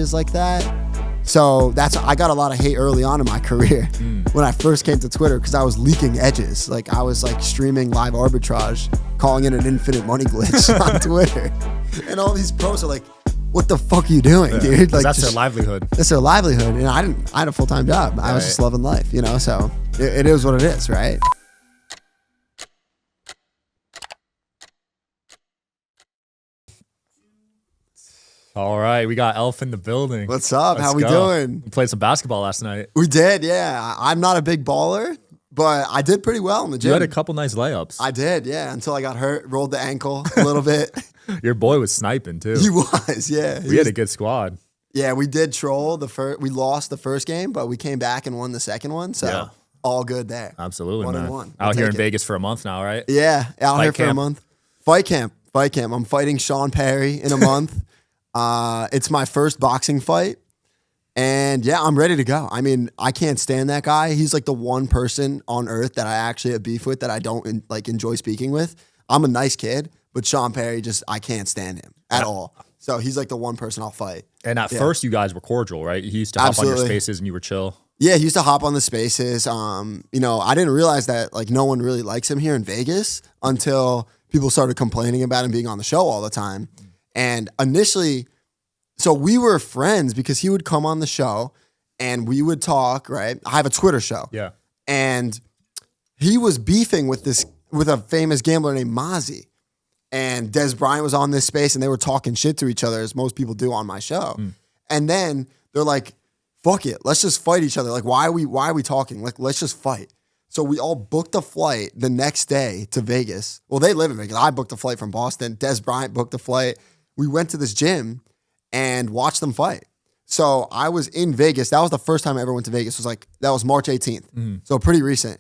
edges like that. So I got a lot of hate early on in my career when I first came to Twitter because I was leaking edges. Like I was like streaming live arbitrage, calling it an infinite money glitch on Twitter. And all these pros are like, what the fuck are you doing, dude? Like that's their livelihood. That's their livelihood. And I had a full-time job. I was just loving life, you know? So it is what it is, right? All right, we got Elf in the building. What's up? How we doing? We played some basketball last night. We did, yeah. I'm not a big baller, but I did pretty well in the gym. You had a couple nice layups. I did, yeah, until I got hurt, rolled the ankle a little bit. Your boy was sniping too. He was, yeah. We had a good squad. Yeah, we did troll we lost the first game, but we came back and won the second one. So all good there. Absolutely, one man. and one. Out here in Vegas for a month now, right? Yeah, out here for a month. Fight camp. I'm fighting Sean Perry in a month. It's my first boxing fight. And yeah, I'm ready to go. I mean, I can't stand that guy. He's like the one person on earth that I actually have beef with that I don't enjoy speaking with. I'm a nice kid, but Sean Perry I can't stand him at all. So he's like the one person I'll fight. And at first you guys were cordial, right? He used to hop on your spaces and you were chill. Yeah, he used to hop on the spaces. You know, I didn't realize that like no one really likes him here in Vegas until people started complaining about him being on the show all the time. And initially, so we were friends because he would come on the show and we would talk, right? I have a Twitter show. Yeah. And he was beefing with a famous gambler named Mozzie. And Des Bryant was on this space and they were talking shit to each other as most people do on my show. And then they're like, fuck it, let's just fight each other. Like, why are we talking? Like, let's just fight. So we all booked a flight the next day to Vegas. Well, they live in Vegas. I booked a flight from Boston. Des Bryant booked a flight. We went to this gym and watched them fight. So I was in Vegas. That was the first time I ever went to Vegas. That was March 18th. So pretty recent.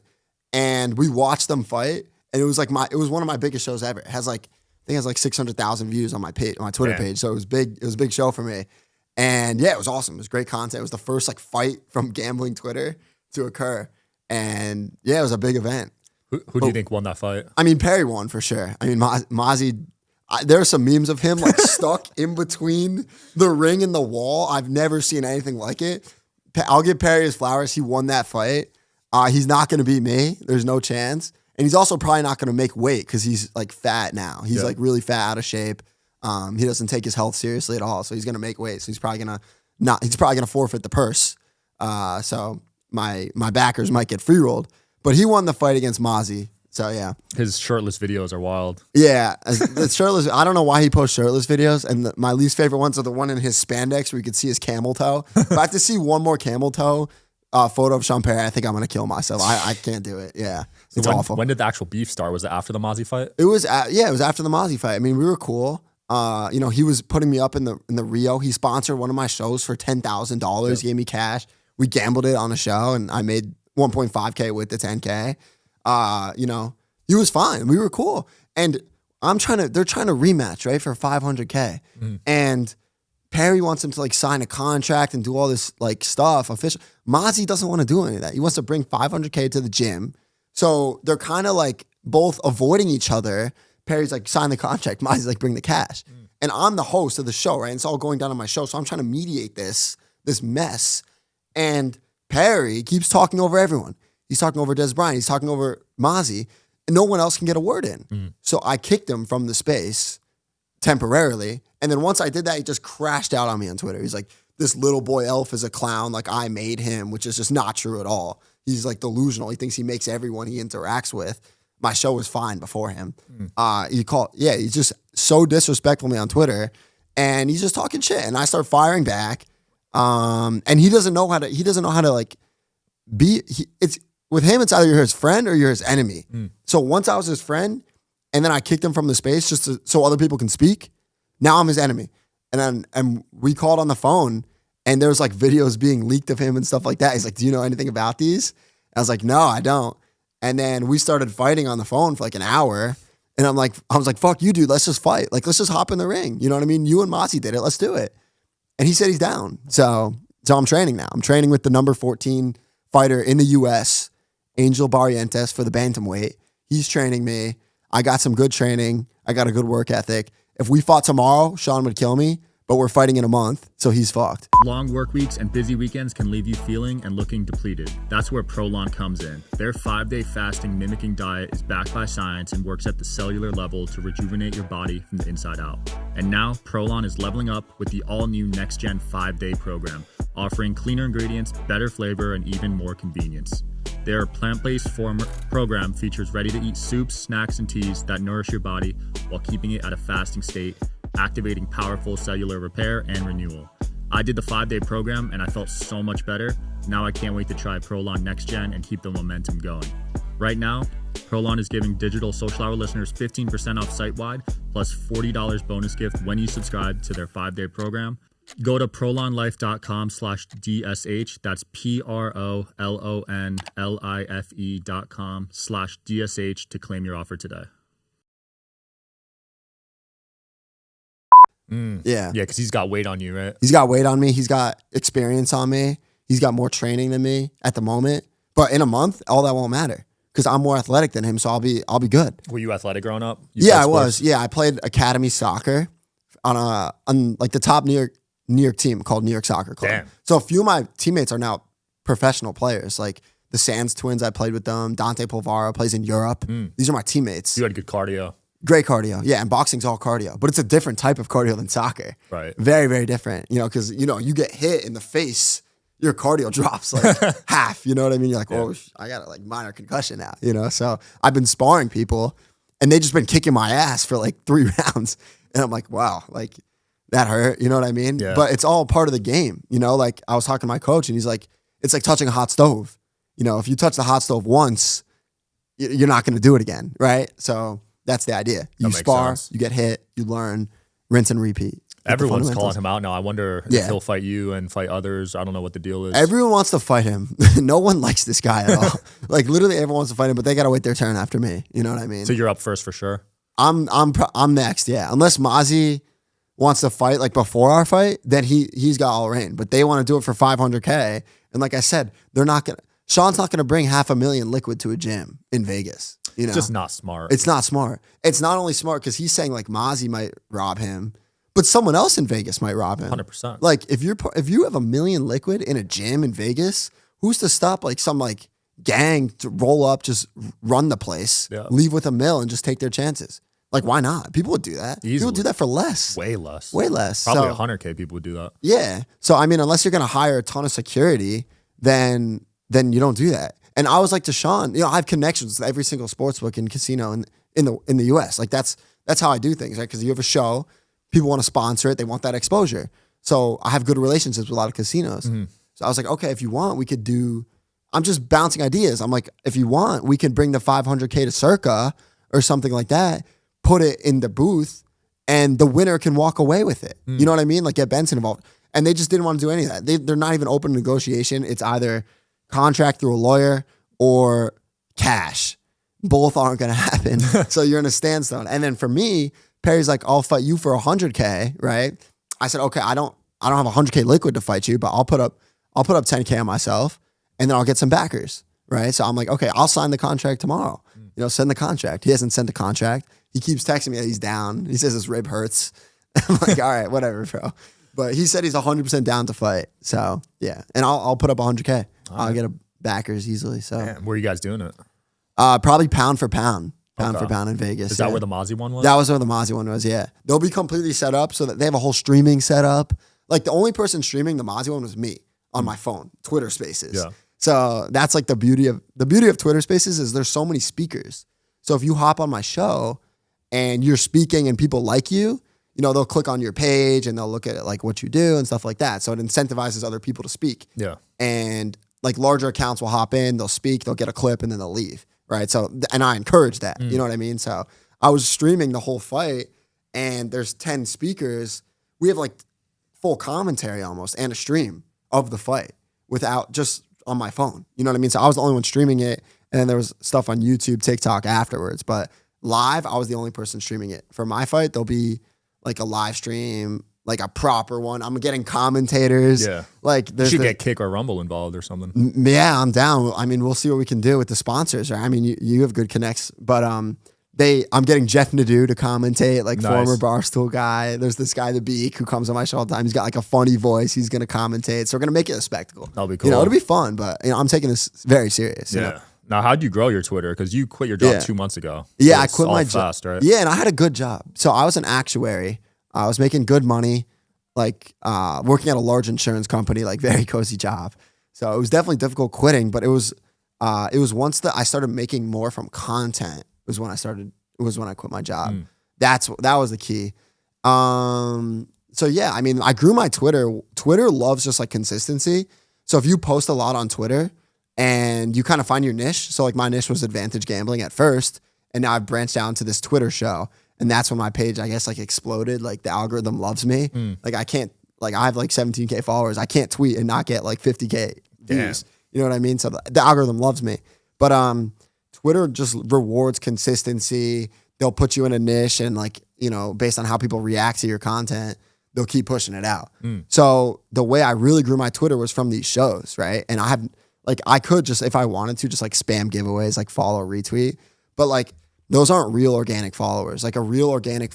And we watched them fight. And it was one of my biggest shows ever. It has I think it has 600,000 views on my page, on my Twitter page. So it was big. It was a big show for me. And yeah, it was awesome. It was great content. It was the first fight from gambling Twitter to occur. And yeah, it was a big event. Who do you think won that fight? I mean, Perry won for sure. I mean, Mozzie, there are some memes of him stuck in between the ring and the wall. I've never seen anything like it. I'll give Perry his flowers. He won that fight. He's not going to beat me. There's no chance. And he's also probably not going to make weight because he's fat now. He's really fat, out of shape. He doesn't take his health seriously at all. So he's going to make weight. So he's probably going to forfeit the purse. So my backers might get free rolled. But he won the fight against Mozzie. So yeah. His shirtless videos are wild. Yeah. The shirtless, I don't know why he posts shirtless videos. And my least favorite ones are the one in his spandex where you can see his camel toe. If I have to see one more camel toe photo of Sean Perry, I think I'm going to kill myself. I can't do it. Yeah. It's awful. When did the actual beef start? Was it after the Mozzie fight? It was after the Mozzie fight. I mean, we were cool. You know, he was putting me up in the Rio. He sponsored one of my shows for $10,000. He gave me cash. We gambled it on a show and I made 1.5K with the 10K. You know, he was fine. We were cool. And they're trying to rematch, right? For 500K. And Perry wants him to sign a contract and do all this stuff official. Mozzie doesn't want to do any of that. He wants to bring 500K to the gym. So they're kind of both avoiding each other. Perry's sign the contract. Mozzie's bring the cash. And I'm the host of the show, right? And it's all going down on my show. So I'm trying to mediate this mess. And Perry keeps talking over everyone. He's talking over Des Bryant. He's talking over Mozzie. And no one else can get a word in. So I kicked him from the space temporarily. And then once I did that, he just crashed out on me on Twitter. He's like, this little boy Elf is a clown. I made him, which is just not true at all. He's delusional. He thinks he makes everyone he interacts with. My show was fine before him. He's just so disrespectful to me on Twitter. And he's just talking shit. And I start firing back. And he doesn't know how to with him, it's either you're his friend or you're his enemy. So once I was his friend, and then I kicked him from the space so other people can speak. Now I'm his enemy. And we called on the phone, and there's videos being leaked of him and stuff like that. He's like, "Do you know anything about these?" I was like, "No, I don't." And then we started fighting on the phone for an hour. And I was like, "Fuck you, dude. Let's just fight. Let's just hop in the ring. You know what I mean? You and Mozzie did it. Let's do it." And he said he's down. So I'm training now. I'm training with the number 14 fighter in the U.S., Angel Barrientos, for the bantamweight. He's training me. I got some good training. I got a good work ethic. If we fought tomorrow, Sean would kill me. but we're fighting in a month, so he's fucked. Long work weeks and busy weekends can leave you feeling and looking depleted. That's where Prolon comes in. Their 5-day fasting mimicking diet is backed by science and works at the cellular level to rejuvenate your body from the inside out. And now, Prolon is leveling up with the all-new next-gen 5-day program, offering cleaner ingredients, better flavor, and even more convenience. Their plant-based program features ready-to-eat soups, snacks, and teas that nourish your body while keeping it at a fasting state, activating powerful cellular repair and renewal. I did the 5-day program and I felt so much better. Now I can't wait to try Prolon Next Gen and keep the momentum going. Right now, Prolon is giving Digital Social Hour listeners 15% off site-wide plus $40 bonus gift when you subscribe to their 5-day program. Go to prolonlife.com/DSH. That's PROLONLIFE.com/DSH to claim your offer today. Yeah, because he's got weight on you, right? He's got weight on me. He's got experience on me. He's got more training than me at the moment. But in a month, all that won't matter because I'm more athletic than him. So I'll be good. Were you athletic growing up? I was. Yeah, I played academy soccer on like the top New York team called New York Soccer Club. Damn. So a few of my teammates are now professional players. Like the Sands twins, I played with them. Dante Polvara plays in Europe. These are my teammates. You had good cardio. Great cardio. Yeah, and boxing's all cardio. But it's a different type of cardio than soccer. Right. Very, very different. Because, you get hit in the face, your cardio drops like half. You know what I mean? You're like, oh, I got a minor concussion now. So I've been sparring people, and they just been kicking my ass for like 3 rounds. And I'm like, wow, like that hurt. You know what I mean? Yeah. But it's all part of the game. Like I was talking to my coach, and he's like, it's like touching a hot stove. If you touch the hot stove once, you're not going to do it again. Right? So that's the idea. You spar, you get hit, you learn, rinse and repeat. Everyone's calling him out now. I wonder if he'll fight you and fight others. I don't know what the deal is. Everyone wants to fight him. No one likes this guy at all. Like literally everyone wants to fight him, but they got to wait their turn after me. You know what I mean? So you're up first for sure? I'm next, yeah. Unless Mozzie wants to fight like before our fight, then he's got all reign. But they want to do it for $500K. And like I said, Sean's not gonna bring $500,000 liquid to a gym in Vegas. It's just not smart. It's not smart. It's not only smart because he's saying like Mozzie might rob him, but someone else in Vegas might rob him. 100%. Like if you have $1 million liquid in a gym in Vegas, who's to stop like some like gang to roll up, just run the place, leave with $1 million and just take their chances? Like why not? People would do that. Easily. People would do that for less. Way less. Way less. Probably 100K people would do that. Yeah. So I mean, unless you're gonna hire a ton of security, then you don't do that. And I was like to Sean, I have connections with every single sportsbook and casino in the US. Like that's how I do things, right? Because you have a show, people want to sponsor it, they want that exposure. So I have good relationships with a lot of casinos. Mm-hmm. So I was like, okay, if you want, we could do. I'm just bouncing ideas. I'm like, if you want, we can bring the $500K to Circa or something like that, put it in the booth, and the winner can walk away with it. You know what I mean? Like get Benson involved. And they just didn't want to do any of that. They're not even open to negotiation. It's either contract through a lawyer or cash. Both aren't going to happen. So you're in a standstill. And then for me, Perry's like, I'll fight you for $100K, right? I said, okay, I don't have $100K liquid to fight you, but I'll put up $10K on myself, and then I'll get some backers, right? So I'm like, okay, I'll sign the contract tomorrow. Send the contract. He hasn't sent the contract. He keeps texting me that he's down. He says his rib hurts. I'm like, all right, whatever, bro. But he said he's 100% down to fight. So yeah, and I'll put up $100K. I'll get a backers easily. So man, where are you guys doing it? Probably pound for pound in Vegas. Is that where the Mozzie one was? That was where the Mozzie one was. Yeah, they'll be completely set up so that they have a whole streaming setup. Like the only person streaming the Mozzie one was me on my phone, Twitter Spaces. Yeah. So that's like the beauty of Twitter Spaces is there's so many speakers. So if you hop on my show and you're speaking and people like you, they'll click on your page and they'll look at it like what you do and stuff like that. So it incentivizes other people to speak. Yeah. And like larger accounts will hop in, they'll speak, they'll get a clip, and then they'll leave. Right. So, and I encourage that. You know what I mean? So I was streaming the whole fight, and there's 10 speakers. We have like full commentary almost and a stream of the fight without just on my phone. You know what I mean? So I was the only one streaming it. And then there was stuff on YouTube, TikTok afterwards. But live, I was the only person streaming it. For my fight, there'll be like a live stream, like a proper one. I'm getting commentators. Yeah. Like you should get Kick or Rumble involved or something. Yeah, I'm down. I mean, we'll see what we can do with the sponsors. Right? I mean, you have good connects. But I'm getting Jeff Nadeau to commentate, like Nice. former Barstool guy. There's this guy, The Beak, who comes on my show all the time. He's got like a funny voice. He's going to commentate. So we're going to make it a spectacle. That'll be cool. You know, it'll be fun, but you know, I'm taking this very serious. You know? Now, how'd you grow your Twitter? Because you quit your job 2 months ago. Yeah, So I it's quit all my job. fast, right? Yeah, and I had a good job. So I was an actuary. I was making good money, like working at a large insurance company, like very cozy job. So it was definitely difficult quitting, but it was once that I started making more from content was when I quit my job. That was the key. So yeah, I mean, I grew my Twitter. Twitter loves just like consistency. So if you post a lot on Twitter and you kind of find your niche, so like my niche was advantage gambling at first, and now I've branched out into this Twitter show, and that's when my page, I guess, like exploded. Like the algorithm loves me. Like I can't, like I have like 17K followers. I can't tweet and not get like 50K views. You know what I mean? So the algorithm loves me. But Twitter just rewards consistency. They'll put you in a niche, and like, you know, based on how people react to your content, they'll keep pushing it out. So the way I really grew my Twitter was from these shows, right? And I could just, if I wanted to, just like spam giveaways, like follow, retweet. But like those aren't real organic followers. Like a real organic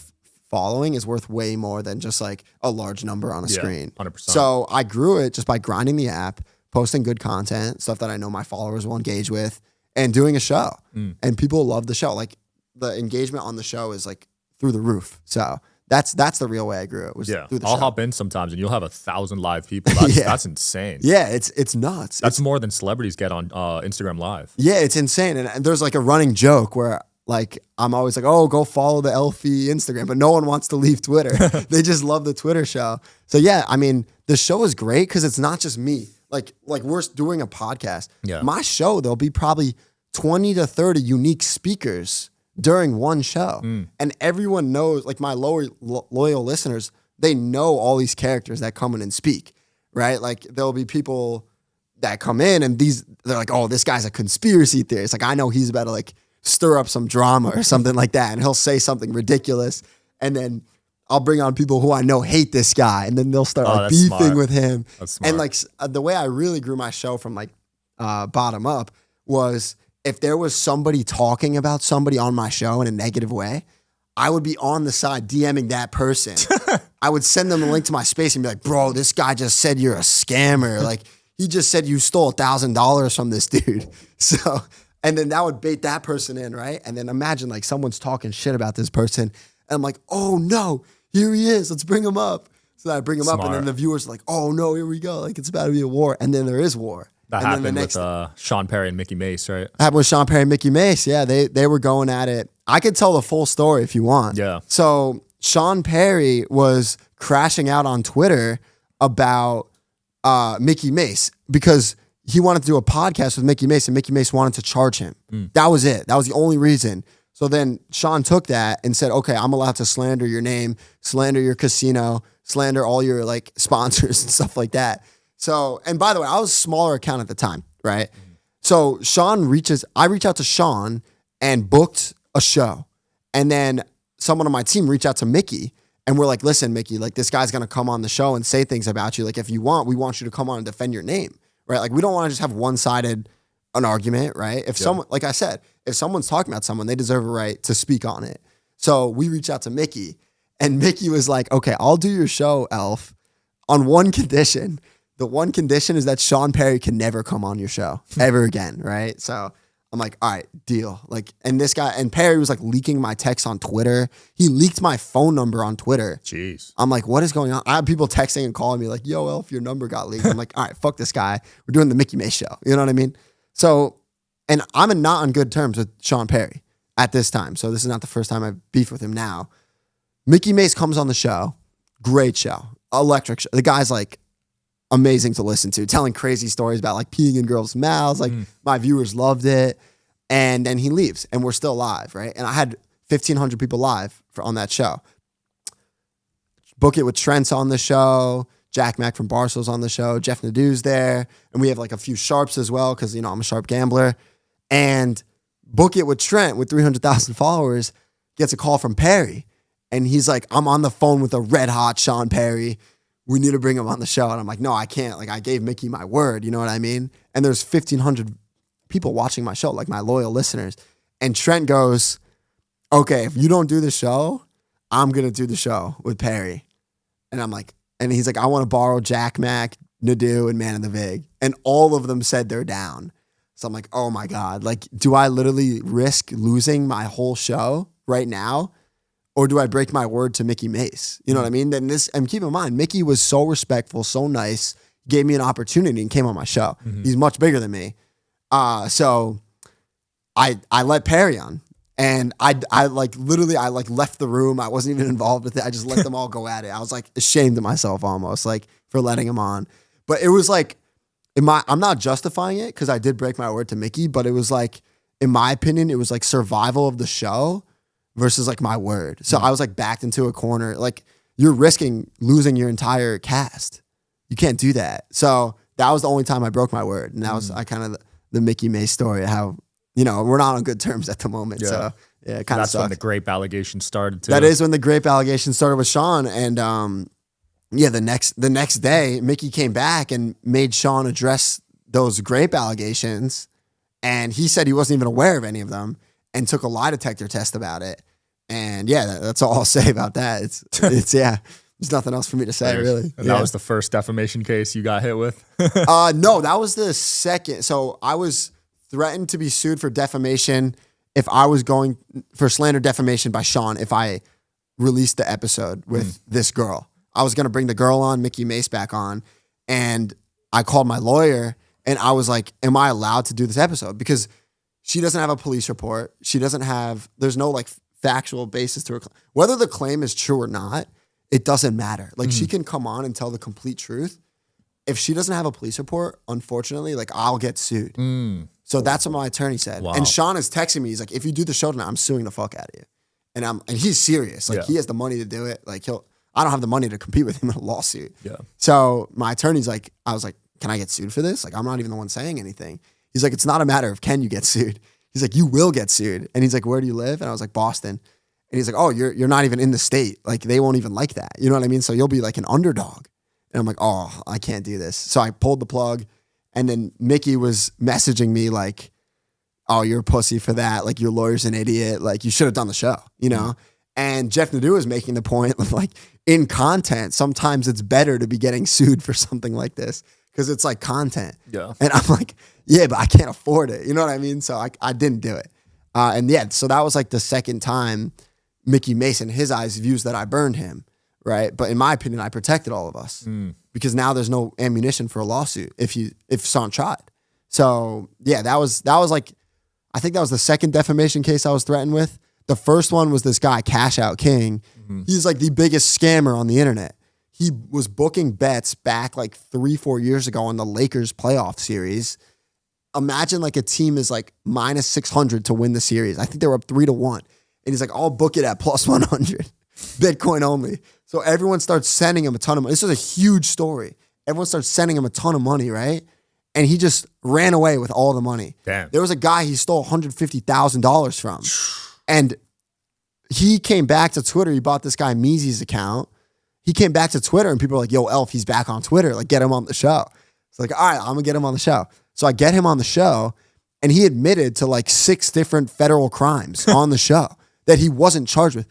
following is worth way more than just like a large number on a screen. 100%. So I grew it just by grinding the app, posting good content, stuff that I know my followers will engage with, and doing a show. And people love the show. Like the engagement on the show is like through the roof. So that's the real way I grew it. Was through the show. I'll hop in sometimes and you'll have 1,000 live people. That's insane. Yeah, it's nuts. That's more than celebrities get on Instagram Live. Yeah, it's insane. And there's like a running joke where like I'm always like, oh, go follow the Elfie Instagram, but no one wants to leave Twitter. They just love the Twitter show. So yeah, I mean, the show is great because it's not just me. Like we're doing a podcast. Yeah. My show, there'll be probably 20 to 30 unique speakers during one show. And everyone knows, like my loyal listeners, they know all these characters that come in and speak, right? Like there'll be people that come in and they're like, oh, this guy's a conspiracy theorist. Like I know he's about to like stir up some drama or something like that. And he'll say something ridiculous. And then I'll bring on people who I know hate this guy. And then they'll start like beefing with him. That's smart. And like the way I really grew my show from like bottom up was if there was somebody talking about somebody on my show in a negative way, I would be on the side DMing that person. I would send them a link to my space and be like, bro, this guy just said you're a scammer. Like he just said you stole $1,000 from this dude. So, and then that would bait that person in, right? And then imagine like someone's talking shit about this person. And I'm like, oh no, here he is. Let's bring him up. So I bring him up and then the viewers are like, oh no, here we go. Like it's about to be a war. And then there is war. That happened with Sean Perry and Mickey Mace, right? Happened with Sean Perry and Mickey Mace. Yeah, they were going at it. I could tell the full story if you want. Yeah. So Sean Perry was crashing out on Twitter about Mickey Mace because he wanted to do a podcast with Mickey Mace and Mickey Mace wanted to charge him. That was it. That was the only reason. So then Sean took that and said, okay, I'm allowed to slander your name, slander your casino, slander all your like sponsors and stuff like that. So, and by the way, I was a smaller account at the time, right? So I reach out to Sean and booked a show. And then someone on my team reached out to Mickey and we're like, listen, Mickey, like this guy's going to come on the show and say things about you. Like if you want, we want you to come on and defend your name, right? Like we don't want to just have one-sided an argument, right? If someone, like I said, if someone's talking about someone, they deserve a right to speak on it. So we reached out to Mickey and Mickey was like, okay, I'll do your show, Elf, on one condition. The one condition is that Sean Perry can never come on your show ever again, right? So I'm like, all right, deal. Like, and this guy, and Perry was like leaking my texts on Twitter. He leaked my phone number on Twitter. Jeez. I'm like, what is going on? I have people texting and calling me like, yo, Elf, your number got leaked. I'm like, all right, fuck this guy. We're doing the Mickey Mace show. You know what I mean? So, and I'm not on good terms with Sean Perry at this time. So this is not the first time I've beefed with him now. Mickey Mace comes on the show. Great show. Electric show. The guy's like, amazing to listen to, telling crazy stories about like peeing in girls' mouths. Like my viewers loved it. And then he leaves and we're still live, right? And I had 1,500 people live on that show. Book It with Trent's on the show. Jack Mack from Barstool's on the show. Jeff Nadeau's there. And we have like a few sharps as well because, you know, I'm a sharp gambler. And Book It with Trent with 300,000 followers gets a call from Perry. And he's like, I'm on the phone with a red hot Sean Perry. We need to bring him on the show. And I'm like, no, I can't. Like I gave Mickey my word. You know what I mean? And there's 1,500 people watching my show, like my loyal listeners. And Trent goes, okay, if you don't do the show, I'm going to do the show with Perry. And I'm like, and he's like, I want to borrow Jack Mac, Nadu, and Man in the Vig. And all of them said they're down. So I'm like, oh my God, like, do I literally risk losing my whole show right now? Or do I break my word to Mickey Mace? You know what I mean? Then and keep in mind, Mickey was so respectful, so nice, gave me an opportunity and came on my show. He's much bigger than me. So I let Perry on. And I left the room. I wasn't even involved with it. I just let them all go at it. I was like ashamed of myself almost, like, for letting him on. But it was like, I'm not justifying it because I did break my word to Mickey, but it was like, in my opinion, it was like survival of the show versus like my word. So I was like backed into a corner. Like, you're risking losing your entire cast. You can't do that. So that was the only time I broke my word. And that was the Mickey Mace story of how, you know, we're not on good terms at the moment. Yeah. So yeah, it kind of sucks. That's when the grape allegation started too. That is when the grape allegation started with Sean. And the next day, Mickey came back and made Sean address those grape allegations. And he said he wasn't even aware of any of them and took a lie detector test about it. And yeah, that's all I'll say about that. It's yeah. There's nothing else for me to say, really. And that was the first defamation case you got hit with? No, that was the second. So I was threatened to be sued for defamation if I was going for slander defamation by Sean if I released the episode with this girl. I was going to bring the girl on, Mickey Mace back on, and I called my lawyer and I was like, am I allowed to do this episode? Because she doesn't have a police report. There's no like factual basis to her. Whether the claim is true or not, it doesn't matter. Like she can come on and tell the complete truth. If she doesn't have a police report, unfortunately, like I'll get sued. So that's what my attorney said. Wow. And Sean is texting me. He's like, if you do the show tonight, I'm suing the fuck out of you. And he's serious. Like he has the money to do it. Like I don't have the money to compete with him in a lawsuit. Yeah. So my attorney's like, I was like, can I get sued for this? Like, I'm not even the one saying anything. He's like, it's not a matter of can you get sued. He's like, you will get sued. And he's like, where do you live? And I was like, Boston. And he's like, oh, you're not even in the state. Like they won't even like that. You know what I mean? So you'll be like an underdog. And I'm like, oh, I can't do this. So I pulled the plug. And then Mickey was messaging me like, oh, you're a pussy for that. Like your lawyer's an idiot. Like you should have done the show, you know? And Jeff Nadeau is making the point of like in content, sometimes it's better to be getting sued for something like this because it's like content. Yeah. And I'm like, yeah, but I can't afford it. You know what I mean? So I didn't do it. And yeah, so that was like the second time Mickey Mason, his eyes, views that I burned him, right? But in my opinion, I protected all of us because now there's no ammunition for a lawsuit if Sean tried. So yeah, that was like, I think that was the second defamation case I was threatened with. The first one was this guy, Cash Out King. He's like the biggest scammer on the internet. He was booking bets back like 3-4 years ago on the Lakers playoff series. Imagine like a team is like minus 600 to win the series. I think they were up 3-1. And he's like, I'll book it at plus 100, Bitcoin only. So everyone starts sending him a ton of money. This is a huge story. Everyone starts sending him a ton of money, right? And he just ran away with all the money. Damn. There was a guy he stole $150,000 from. And he came back to Twitter. He bought this guy Meezy's account. He came back to Twitter and people were like, yo, Elf, he's back on Twitter. Like, get him on the show. It's like, all right, I'm going to get him on the show. So I get him on the show and he admitted to like 6 different federal crimes on the show that he wasn't charged with.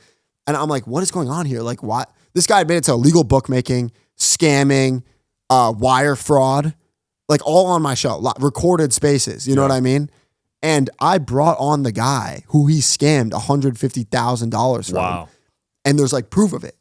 And I'm like, what is going on here? Like, what? This guy admitted to illegal bookmaking, scamming, wire fraud, like all on my show, recorded spaces. You know what I mean? And I brought on the guy who he scammed $150,000 from. Wow. And there's like proof of it.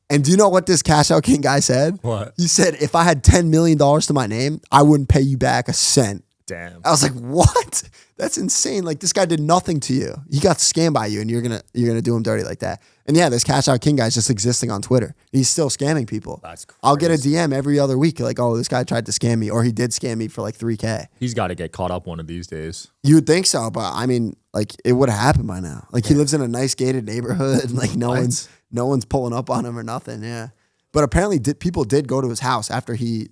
And do you know what this Cash Out King guy said? What? He said, if I had $10 million to my name, I wouldn't pay you back a cent. Damn. I was like, what? That's insane. Like this guy did nothing to you. He got scammed by you and you're gonna do him dirty like that. And yeah, this Cash Out King guy's just existing on Twitter. He's still scamming people. That's crazy. I'll get a DM every other week like, oh, this guy tried to scam me or he did scam me for like $3,000. He's got to get caught up one of these days. You would think so, but I mean, like it would have happened by now. Like he lives in a nice gated neighborhood. Like no one's pulling up on him or nothing. Yeah. But apparently people did go to his house after he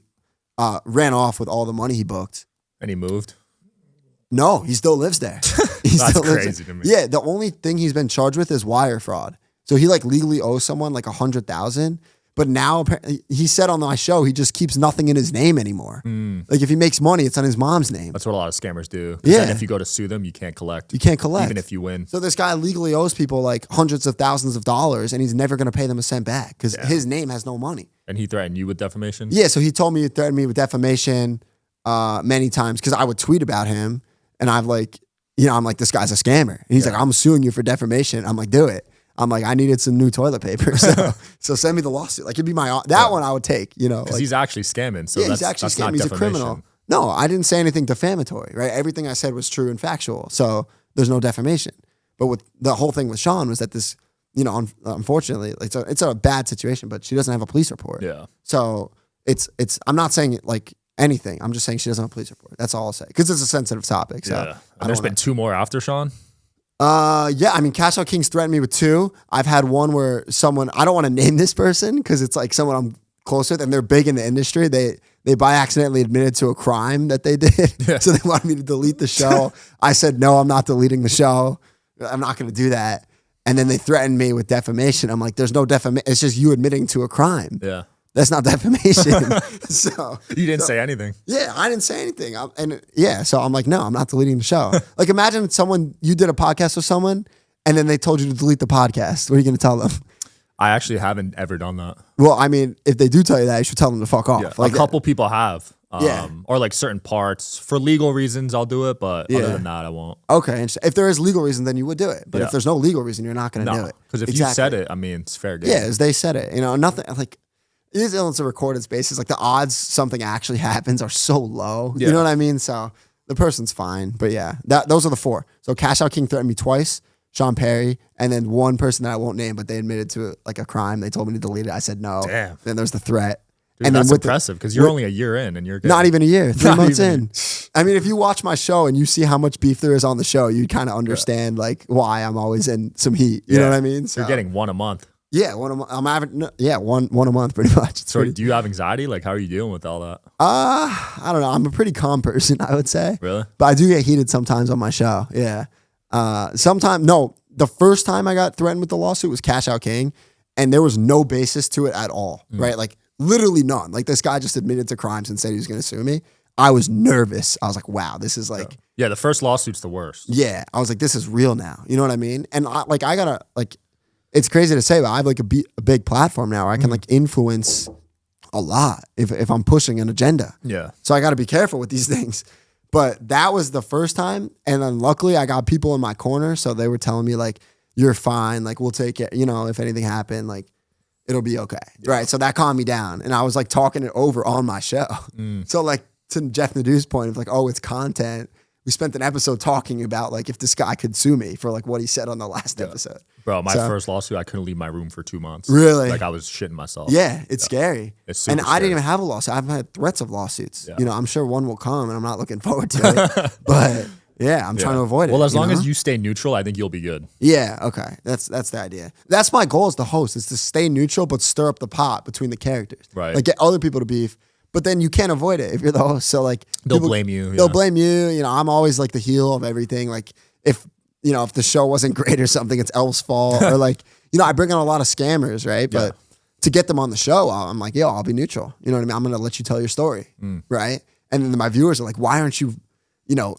ran off with all the money he booked. And he moved? No, he still lives there. That's crazy to me. Yeah, the only thing he's been charged with is wire fraud. So he like legally owes someone like $100,000, But now he said on my show, he just keeps nothing in his name anymore. Like if he makes money, it's on his mom's name. That's what a lot of scammers do. Yeah. Then if you go to sue them, you can't collect. You can't collect. Even if you win. So this guy legally owes people like hundreds of thousands of dollars and he's never going to pay them a cent back because his name has no money. And he threatened you with defamation? Yeah, so he told me he threatened me with defamation many times because I would tweet about him and I'm like, this guy's a scammer. And he's like, I'm suing you for defamation. I'm like, do it. I'm like, I needed some new toilet paper. So send me the lawsuit. Like it'd be that one I would take, Because he's actually scamming. So he's actually scamming. He's a criminal. No, I didn't say anything defamatory, right? Everything I said was true and factual. So there's no defamation. But with the whole thing with Sean was that this, unfortunately, it's a bad situation, but she doesn't have a police report. Yeah. So I'm not saying like anything. I'm just saying she doesn't have a police report. That's all I'll say. Because it's a sensitive topic. So yeah. And there's been 2 more after Sean? Yeah, I mean, Cash Out Kings threatened me with 2. I've had one where I don't want to name this person because it's like someone I'm close with and they're big in the industry. They by accidentally admitted to a crime that they did. Yeah. So they wanted me to delete the show. I said, no, I'm not deleting the show. I'm not going to do that. And then they threatened me with defamation. I'm like, there's no defamation. It's just you admitting to a crime. Yeah. That's not defamation. So you didn't say anything. Yeah, I didn't say anything. So I'm like, no, I'm not deleting the show. Like imagine you did a podcast with someone and then they told you to delete the podcast. What are you going to tell them? I actually haven't ever done that. Well, I mean, if they do tell you that, you should tell them to fuck off. Yeah, like a couple people have. Yeah. Or like certain parts. For legal reasons, I'll do it. But other than that, I won't. Okay. And if there is legal reason, then you would do it. But if there's no legal reason, you're not going to do it. Because if you said it, I mean, it's fair game. Yeah, as they said it. Nothing like... It's a recorded spaces. Like the odds something actually happens are so low. Yeah. You know what I mean? So the person's fine. But yeah, those are the 4. So Cash Out King threatened me twice, Sean Perry, and then one person that I won't name, but they admitted to like a crime. They told me to delete it. I said no. Damn. Then there's the threat. Dude, and that's impressive because you're only a year in and you're good. Not even a year, 3 months in. I mean, if you watch my show and you see how much beef there is on the show, you kind of understand like why I'm always in some heat. You know what I mean? So, you're getting 1 a month. Yeah, I'm having one a month pretty much. So do you have anxiety? Like how are you dealing with all that? I don't know. I'm a pretty calm person, I would say. Really? But I do get heated sometimes on my show. Yeah. The first time I got threatened with the lawsuit was Cash Out King, and there was no basis to it at all. Right? Like literally none. Like this guy just admitted to crimes and said he was going to sue me. I was nervous. I was like, wow, this is like yeah, the first lawsuit's the worst. Yeah. I was like, this is real now. You know what I mean? And I gotta like it's crazy to say, but I have like a big platform now where I can like influence a lot if I'm pushing an agenda. Yeah. So I got to be careful with these things. But that was the first time. And then luckily I got people in my corner. So they were telling me like, you're fine. Like we'll take it. If anything happened, like it'll be okay. Yeah. Right. So that calmed me down. And I was like talking it over on my show. So like to Jeff Nadeau's point of like, oh, it's content. We spent an episode talking about like if this guy could sue me for like what he said on the last episode. Bro, my first lawsuit, I couldn't leave my room for 2 months. Really? Like I was shitting myself. Yeah, it's scary. It's super I didn't scary. even have a lawsuit. I've had threats of lawsuits. Yeah. I'm sure one will come and I'm not looking forward to it. But yeah, I'm trying to avoid it. Well, as long as you stay neutral, I think you'll be good. Yeah, okay. That's the idea. That's my goal as the host, is to stay neutral but stir up the pot between the characters. Right. Like get other people to beef. But then you can't avoid it if you're the host. So like they'll blame you. They'll blame you. I'm always like the heel of everything. Like if the show wasn't great or something, it's Elf's fault. Or like, I bring on a lot of scammers, right? But to get them on the show, I'm like, I'll be neutral. You know what I mean? I'm going to let you tell your story, right? And then my viewers are like, why aren't you,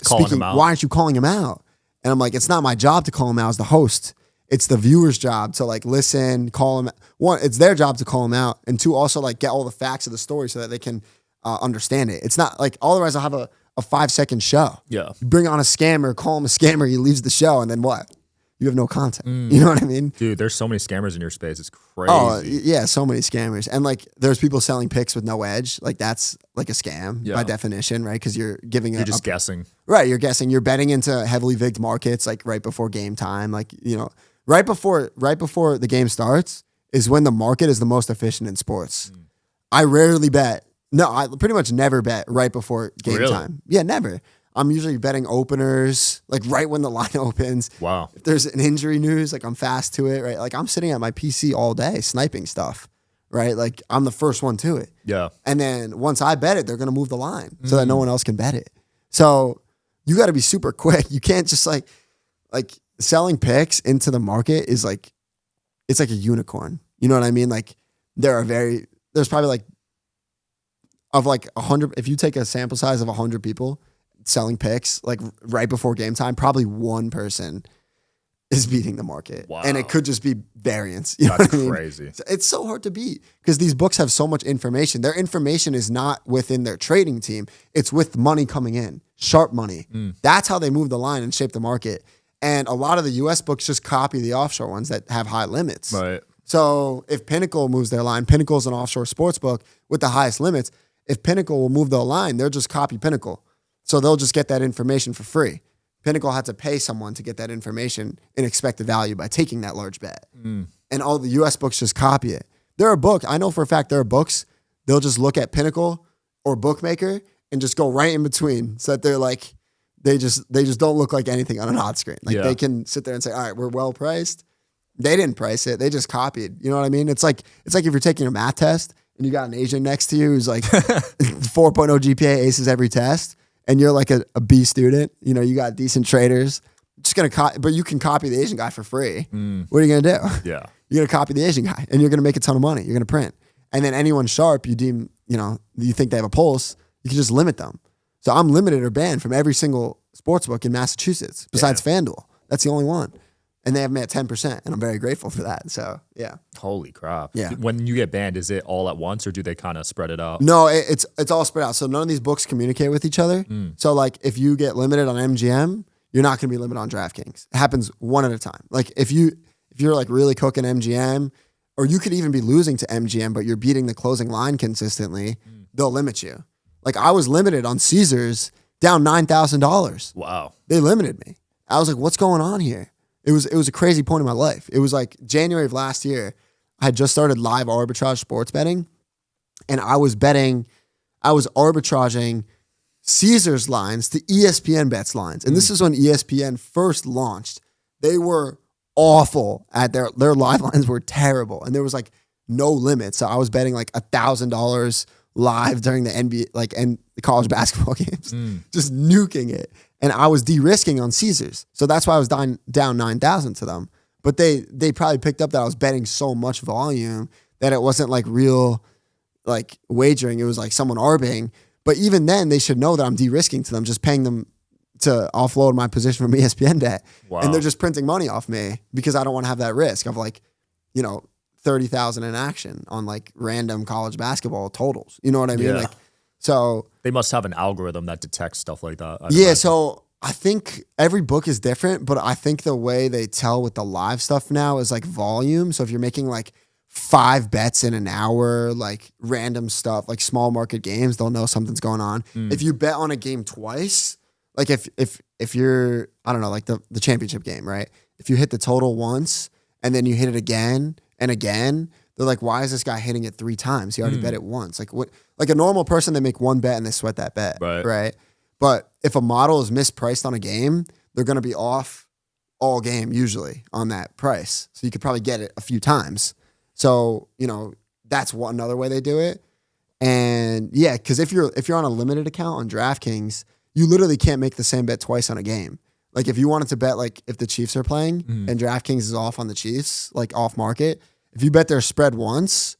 speaking? Why aren't you calling him out? And I'm like, it's not my job to call him out as the host. It's the viewer's job to like listen, call him. One, it's their job to call him out, and two, also like get all the facts of the story so that they can understand it. It's not like otherwise I'll have a 5-second show. Yeah, you bring on a scammer, call him a scammer, he leaves the show, and then what? You have no content. You know what I mean? Dude, there's so many scammers in your space. It's crazy. Oh yeah, so many scammers, and like there's people selling picks with no edge. Like that's like a scam by definition, right? Because you're giving you're just guessing. Right, you're guessing. You're betting into heavily vigged markets like right before game time, like Right before the game starts is when the market is the most efficient in sports. I rarely bet. No, I pretty much never bet right before game time. Yeah, never. I'm usually betting openers, like right when the line opens. Wow. If there's an injury news, like I'm fast to it, right? Like I'm sitting at my PC all day sniping stuff, right? Like I'm the first one to it. Yeah. And then once I bet it, they're going to move the line so that no one else can bet it. So you got to be super quick. You can't just like selling picks into the market is like, it's like a unicorn. You know what I mean? Like there's probably like, of like 100, if you take a sample size of 100 people selling picks, like right before game time, probably one person is beating the market. Wow. And it could just be variance. You know That's what I mean? crazy. It's so hard to beat because these books have so much information. Their information is not within their trading team. It's with money coming in, sharp money. That's how they move the line and shape the market. And a lot of the US books just copy the offshore ones that have high limits. Right. So if Pinnacle moves their line, Pinnacle's an offshore sports book with the highest limits. If Pinnacle will move their line, they'll just copy Pinnacle. So they'll just get that information for free. Pinnacle had to pay someone to get that information and expect the value by taking that large bet. And all the US books just copy it. There are books, I know for a fact there are books, they'll just look at Pinnacle or Bookmaker and just go right in between so that they're like, they just don't look like anything on an odds screen. Like they can sit there and say, all right, we're well priced. They didn't price it. They just copied. You know what I mean? It's like if you're taking a math test and you got an Asian next to you who's like 4.0 GPA, aces every test, and you're like a B student, you know, you got decent traders, just gonna but you can copy the Asian guy for free. What are you gonna do? Yeah. You're gonna copy the Asian guy and you're gonna make a ton of money. You're gonna print. And then anyone sharp you deem, you know, you think they have a pulse, you can just limit them. So I'm limited or banned from every single sportsbook in Massachusetts besides FanDuel. That's the only one. And they have me at 10%, and I'm very grateful for that. So, yeah. Holy crap. Yeah. When you get banned, is it all at once or do they kind of spread it out? No, it's all spread out. So none of these books communicate with each other. So like if you get limited on MGM, you're not going to be limited on DraftKings. It happens one at a time. Like if you're like really cooking MGM, or you could even be losing to MGM, but you're beating the closing line consistently, they'll limit you. Like I was limited on Caesars down $9,000. Wow. They limited me. I was like, what's going on here? It was a crazy point in my life. It was like January of last year. I had just started live arbitrage sports betting, and I was arbitraging Caesars lines to ESPN bets lines. And this is when ESPN first launched. They were awful at their live lines were terrible. And there was like no limit. So I was betting like $1,000 live during the NBA, and the college basketball games, just nuking it. And I was de-risking on Caesars. So that's why I was down 9,000 to them. But they probably picked up that I was betting so much volume that it wasn't like real like wagering. It was like someone arbing. But even then, they should know that I'm de-risking to them, just paying them to offload my position from ESPN debt. Wow. And they're just printing money off me because I don't want to have that risk of like, you know, 30,000 in action on like random college basketball totals. You know what I mean? Yeah. Like, so they must have an algorithm that detects stuff like that. yeah. Imagine. So I think every book is different, but I think the way they tell with the live stuff now is like volume. So if you're making like 5 bets in an hour, like random stuff, like small market games, they'll know something's going on. If you bet on a game twice, like if you're, I don't know, like the championship game, right? If you hit the total once and then you hit it again and again, they're like, why is this guy hitting it 3 times? He already bet it once. Like what? Like a normal person, they make one bet and they sweat that bet, right? But if a model is mispriced on a game, they're going to be off all game usually on that price. So you could probably get it a few times. So, you know, that's another way they do it. And yeah, because if you're on a limited account on DraftKings, you literally can't make the same bet twice on a game. Like if you wanted to bet like if the Chiefs are playing and DraftKings is off on the Chiefs, like off market, if you bet their spread once,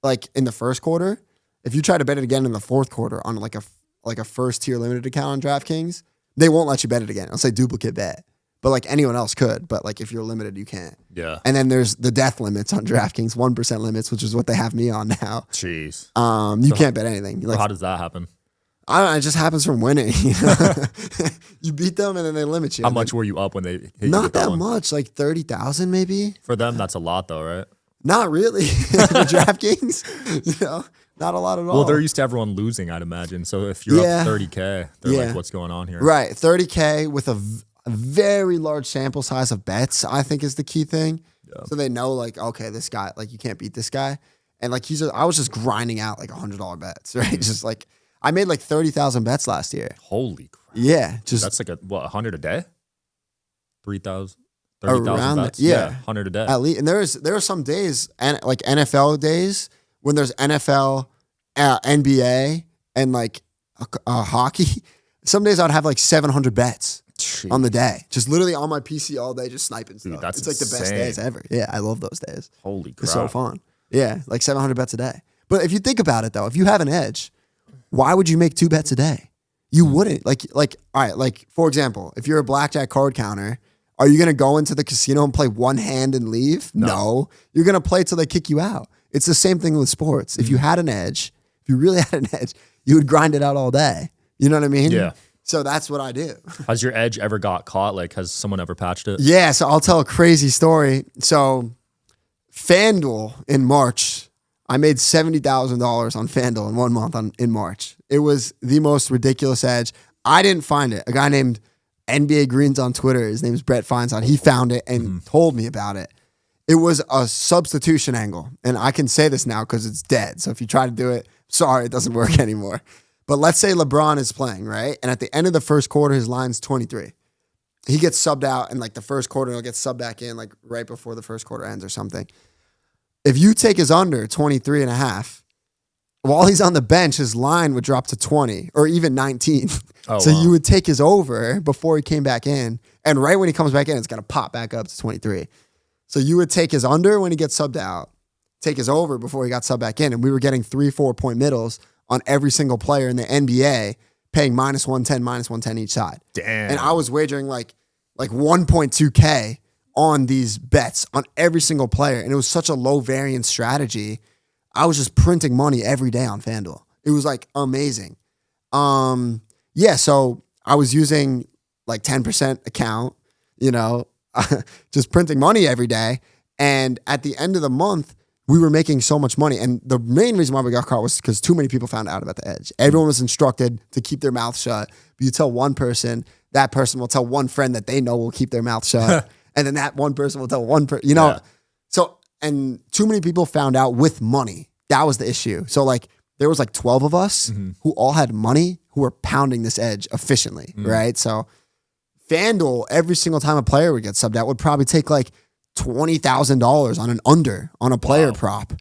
like in the first quarter, if you try to bet it again in the fourth quarter on like a first tier limited account on DraftKings, they won't let you bet it again. It'll say duplicate bet. But like anyone else could, but like if you're limited, you can't. Yeah. And then there's the death limits on DraftKings, 1% limits, which is what they have me on now. Jeez. You can't bet anything. Like, how does that happen? I don't know. It just happens from winning. You know? You beat them and then they limit you. How much were you up when they hit you Not with that one? much, like 30,000 maybe. For them, that's a lot though, right? Not really. For DraftKings, you know, not a lot at all. Well, they're used to everyone losing, I'd imagine. So if you're up 30K, they're like, what's going on here? Right. 30K with a very large sample size of bets, I think is the key thing. Yeah. So they know like, okay, this guy, like you can't beat this guy. And like I was just grinding out like $100 bets, right? Just like, I made like 30,000 bets last year. Holy crap. Yeah. Just that's like 100 a day? 3,000? 30,000 bets? Yeah. 100 a day. At least, and there are some days, and like NFL days, when there's NFL, NBA, and like hockey. Some days I'd have like 700 bets on the day. Just literally on my PC all day, just sniping stuff. Dude, that's it's like the best insane. days ever. Yeah, I love those days. Holy crap. It's so fun. Yeah, like 700 bets a day. But if you think about it though, if you have an edge, why would you make 2 bets a day? You wouldn't. Like all right, like for example, if you're a blackjack card counter, are you going to go into the casino and play one hand and leave? No. You're going to play till they kick you out. It's the same thing with sports. If you had an edge, if you really had an edge, you would grind it out all day. You know what I mean? Yeah. So that's what I do. Has your edge ever got caught? Like, has someone ever patched it? Yeah, so I'll tell a crazy story. So FanDuel in March, I made $70,000 on FanDuel in 1 month in March. It was the most ridiculous edge. I didn't find it. A guy named NBA Greens on Twitter, his name is Brett Feinstein, he found it and told me about it. It was a substitution angle. And I can say this now because it's dead. So if you try to do it, sorry, it doesn't work anymore. But let's say LeBron is playing, right? And at the end of the first quarter, his line's 23. He gets subbed out in like the first quarter, he'll get subbed back in like right before the first quarter ends or something. If you take his under 23 and a half, while he's on the bench, his line would drop to 20 or even 19. So you would take his over before he came back in. And right when he comes back in, it's going to pop back up to 23. So you would take his under when he gets subbed out, take his over before he got subbed back in. And we were getting 3-4 point middles on every single player in the NBA, paying -110 each side. Damn. And I was wagering like 1.2K on these bets on every single player. And it was such a low variance strategy. I was just printing money every day on FanDuel. It was like amazing. Yeah, so I was using like 10% account, just printing money every day. And at the end of the month, we were making so much money. And the main reason why we got caught was because too many people found out about the edge. Everyone was instructed to keep their mouth shut. But you tell one person, that person will tell one friend that they know will keep their mouth shut. And then that one person will tell one person, Yeah. So, and too many people found out with money. That was the issue. So like, there was like 12 of us who all had money who were pounding this edge efficiently, right? So FanDuel, every single time a player would get subbed out, would probably take like $20,000 on an under on a player prop.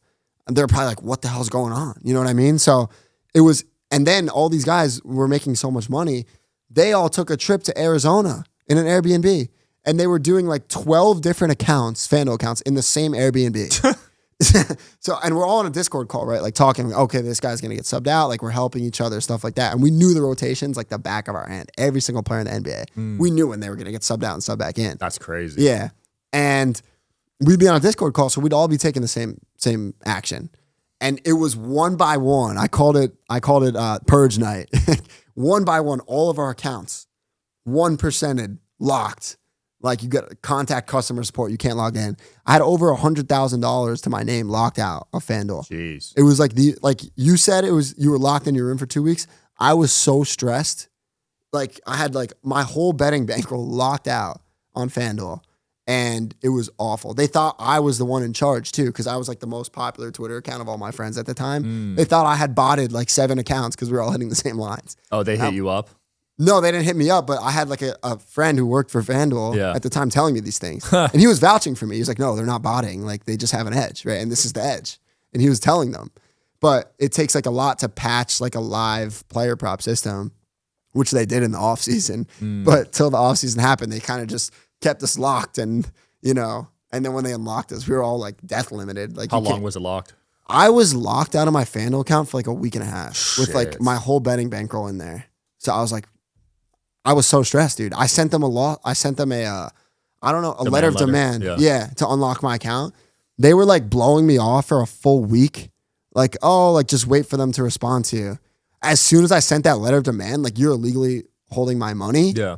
And they're probably like, what the hell's going on? You know what I mean? So it was, and then all these guys were making so much money. They all took a trip to Arizona in an Airbnb and they were doing like 12 different accounts, FanDuel accounts in the same Airbnb. So, and we're all on a Discord call, right? Like talking, okay, this guy's going to get subbed out. Like we're helping each other, stuff like that. And we knew the rotations like the back of our hand. Every single player in the NBA, we knew when they were going to get subbed out and subbed back in. That's crazy. Yeah. And we'd be on a Discord call, so we'd all be taking the same action. And it was one by one. I called it purge night. One by one, all of our accounts, 1%ed, locked. Like you got contact customer support, you can't log in. I had over $100,000 to my name locked out of FanDuel. Jeez. It was like you said, it was you were locked in your room for 2 weeks. I was so stressed. Like I had like my whole betting bankroll locked out on FanDuel. And it was awful. They thought I was the one in charge too, because I was like the most popular Twitter account of all my friends at the time. They thought I had botted like 7 accounts because we were all hitting the same lines. Oh, they hit you up? No, they didn't hit me up, but I had like a friend who worked for FanDuel at the time telling me these things. And he was vouching for me. He was like, no, they're not botting. Like they just have an edge, right? And this is the edge. And he was telling them. But it takes like a lot to patch like a live player prop system, which they did in the offseason. But till the offseason happened, they kind of just kept us locked. And, and then when they unlocked us, we were all like death limited. Like how long was it locked? I was locked out of my FanDuel account for like a week and a half with like my whole betting bankroll in there. So I was like, I was so stressed, dude. I sent them a letter of demand. Yeah, to unlock my account. They were like blowing me off for a full week. Like, oh, like just wait for them to respond to you. As soon as I sent that letter of demand, like you're illegally holding my money. Yeah.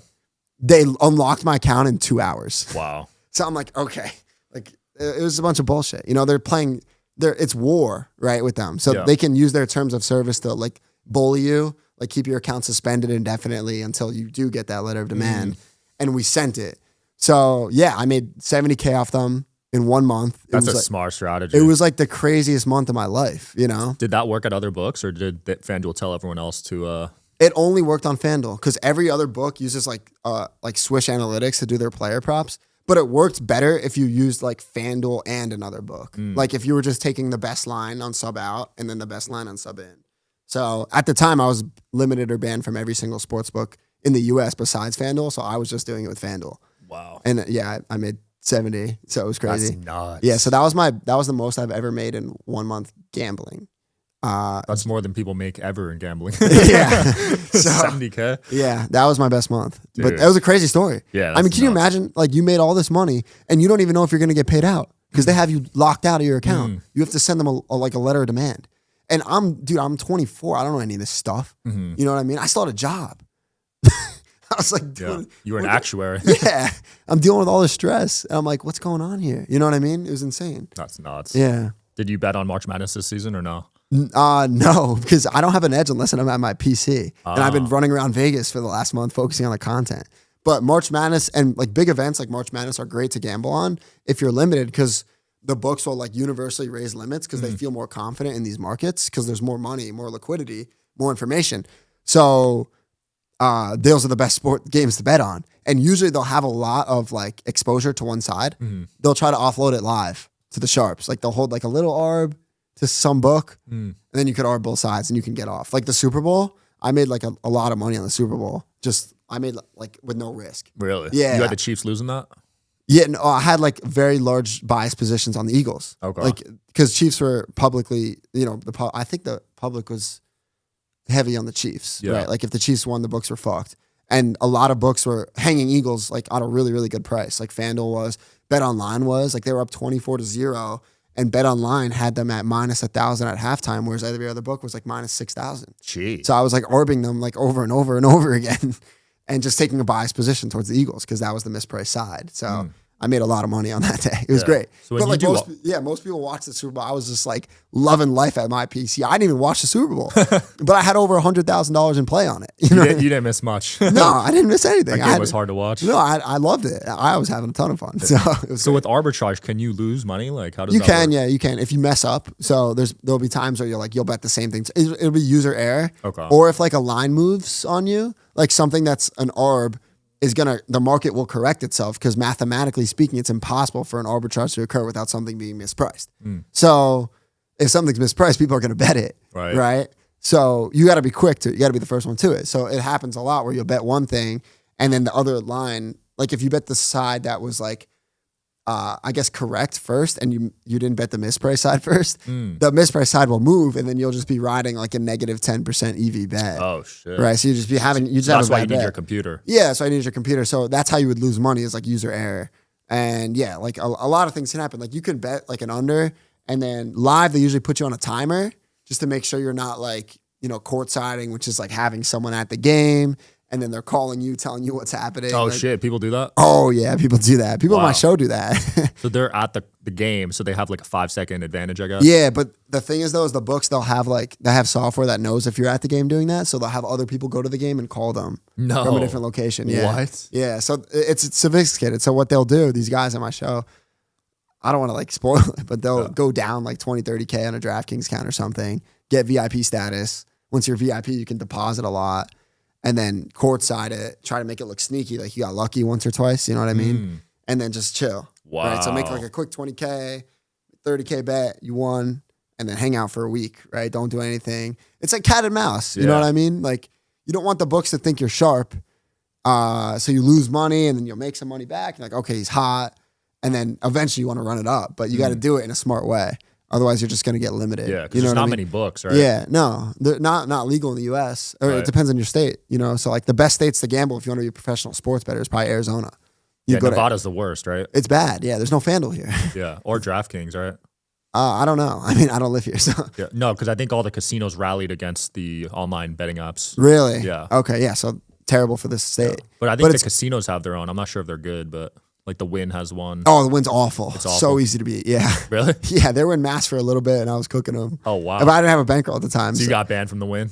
They unlocked my account in 2 hours. Wow. So I'm like, okay. Like it was a bunch of bullshit. They're playing it's war, right, with them. So they can use their terms of service to like bully you. Like keep your account suspended indefinitely until you do get that letter of demand. And we sent it. So yeah, I made $70K off them in 1 month. That's a smart strategy. It was like the craziest month of my life, Did that work at other books or did FanDuel tell everyone else to? It only worked on FanDuel because every other book uses like Swish Analytics to do their player props. But it worked better if you used like FanDuel and another book. Like if you were just taking the best line on sub out and then the best line on sub in. So at the time, I was limited or banned from every single sports book in the U.S. besides FanDuel. So I was just doing it with FanDuel. Wow. And yeah, I made 70. So it was crazy. That's nuts. Yeah. So that was the most I've ever made in 1 month gambling. That's more than people make ever in gambling. Yeah. So, 70K. Yeah, that was my best month. Dude. But that was a crazy story. Yeah. I mean, can you imagine, like, you made all this money and you don't even know if you're going to get paid out because they have you locked out of your account. You have to send them a letter of demand. And I'm 24. I don't know any of this stuff. You know what I mean? I still had a job. I was like, you were an actuary. Yeah. I'm dealing with all this stress. And I'm like, what's going on here? You know what I mean? It was insane. That's nuts. Yeah. Did you bet on March Madness this season or no? No, because I don't have an edge unless I'm at my PC. And I've been running around Vegas for the last month focusing on the content. But March Madness and like big events like March Madness are great to gamble on if you're limited because the books will like universally raise limits because they feel more confident in these markets because there's more money, more liquidity, more information. So those are the best sport games to bet on. And usually they'll have a lot of like exposure to one side. They'll try to offload it live to the sharps. Like they'll hold like a little arb to some book, and then you could arb both sides and you can get off. Like the Super Bowl, I made like a lot of money on the Super Bowl. I made like with no risk. Really? Yeah. You had the Chiefs losing that? Yeah, no, I had like very large bias positions on the Eagles. Okay. Like because Chiefs were publicly, I think the public was heavy on the Chiefs. Yeah. Right? Like if the Chiefs won, the books were fucked. And a lot of books were hanging Eagles like on a really, really good price. Like FanDuel was, BetOnline was, like they were up 24-0. And BetOnline had them at -1,000 at halftime, whereas every other book was like -6,000. Jeez. So I was like arbing them like over and over and over again and just taking a biased position towards the Eagles because that was the mispriced side. So I made a lot of money on that day. It was great. So when but you like most people watch the Super Bowl. I was just like loving life at my PC. I didn't even watch the Super Bowl, but I had over $100,000 in play on it. You didn't miss much. No, I didn't miss anything. That game was hard to watch. No, I loved it. I was having a ton of fun. So with arbitrage, can you lose money? Like how does you that can? work? Yeah, you can if you mess up. So there'll be times where you'll bet the same thing. It'll be user error. Okay. Or if like a line moves on you, like something that's an arb. The market will correct itself because mathematically speaking, it's impossible for an arbitrage to occur without something being mispriced. So if something's mispriced, people are going to bet it, right? So you got to be quick you got to be the first one to it. So it happens a lot where you'll bet one thing and then the other line, like if you bet the side that was like, I guess correct first and you didn't bet the mispriced side first, the mispriced side will move and then you'll just be riding like a -10% EV bet. Oh shit. Right. So you just have that's a why bad you need bet. your computer. Yeah, so I need your computer. So that's how you would lose money is like user error. And yeah, like a lot of things can happen. Like you can bet like an under and then live, they usually put you on a timer just to make sure you're not like, court-siding, which is like having someone at the game and then they're calling you, telling you what's happening. Oh like, shit, people do that? Oh yeah, people do that. People on my show do that. So they're at the game, so they have like a 5-second advantage, I guess? Yeah, but the thing is though, is the books, they have software that knows if you're at the game doing that. So they'll have other people go to the game and call them from a different location. Yeah. What? Yeah, so it's sophisticated. So what they'll do, these guys on my show, I don't want to like spoil it, but they'll go down like 20, 30K on a DraftKings account or something, get VIP status. Once you're VIP, you can deposit a lot. And then courtside it, try to make it look sneaky, like you got lucky once or twice, you know what I mean? And then just chill. Wow. Right? So make like a quick 20K, 30K bet, you won, and then hang out for a week, right? Don't do anything. It's like cat and mouse, you know what I mean? Like you don't want the books to think you're sharp. So you lose money and then you'll make some money back. You're like, okay, he's hot. And then eventually you want to run it up, but you got to do it in a smart way. Otherwise, you're just going to get limited. Yeah, because there's not many books, right? Yeah, no, they're not legal in the U.S. Or it depends on your state, So like the best states to gamble if you want to be a professional sports bettor is probably Arizona. Nevada's the worst, right? It's bad. Yeah, there's no FanDuel here. Yeah, or DraftKings, right? I don't know. I mean, I don't live here, so. Yeah. No, because I think all the casinos rallied against the online betting apps. Really? Yeah. Okay, yeah, so terrible for this state. Yeah. But I think the casinos have their own. I'm not sure if they're good, but like the Wynn has one. Oh, the Wynn's awful. It's awful. So easy to beat. Yeah. Really? Yeah, they were in mass for a little bit, and I was cooking them. Oh, wow. But I didn't have a bankroll at the time. So you got banned from the Wynn?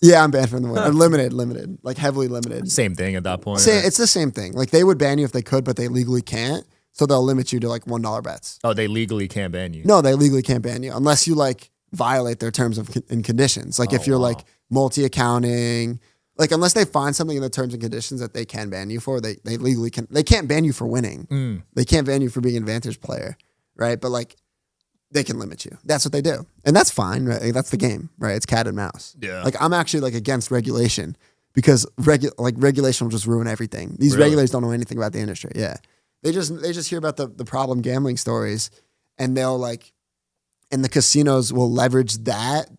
Yeah, I'm banned from the Wynn. Limited, like heavily limited. Same thing at that point. It's the same thing. Like they would ban you if they could, but they legally can't. So they'll limit you to like $1 bets. Oh, they legally can't ban you? No, they legally can't ban you unless you like violate their terms and conditions. Like if you're like multi-accounting, like unless they find something in the terms and conditions that they can ban you for, they legally can. They can't ban you for winning. They can't ban you for being an advantage player, right? But like they can limit you. That's what they do, and that's fine. Right? Like, that's the game, right? It's cat and mouse. Yeah. Like I'm actually like against regulation because regulation will just ruin everything. These regulators don't know anything about the industry. Yeah. They just hear about the problem gambling stories, and they'll like, and the casinos will leverage that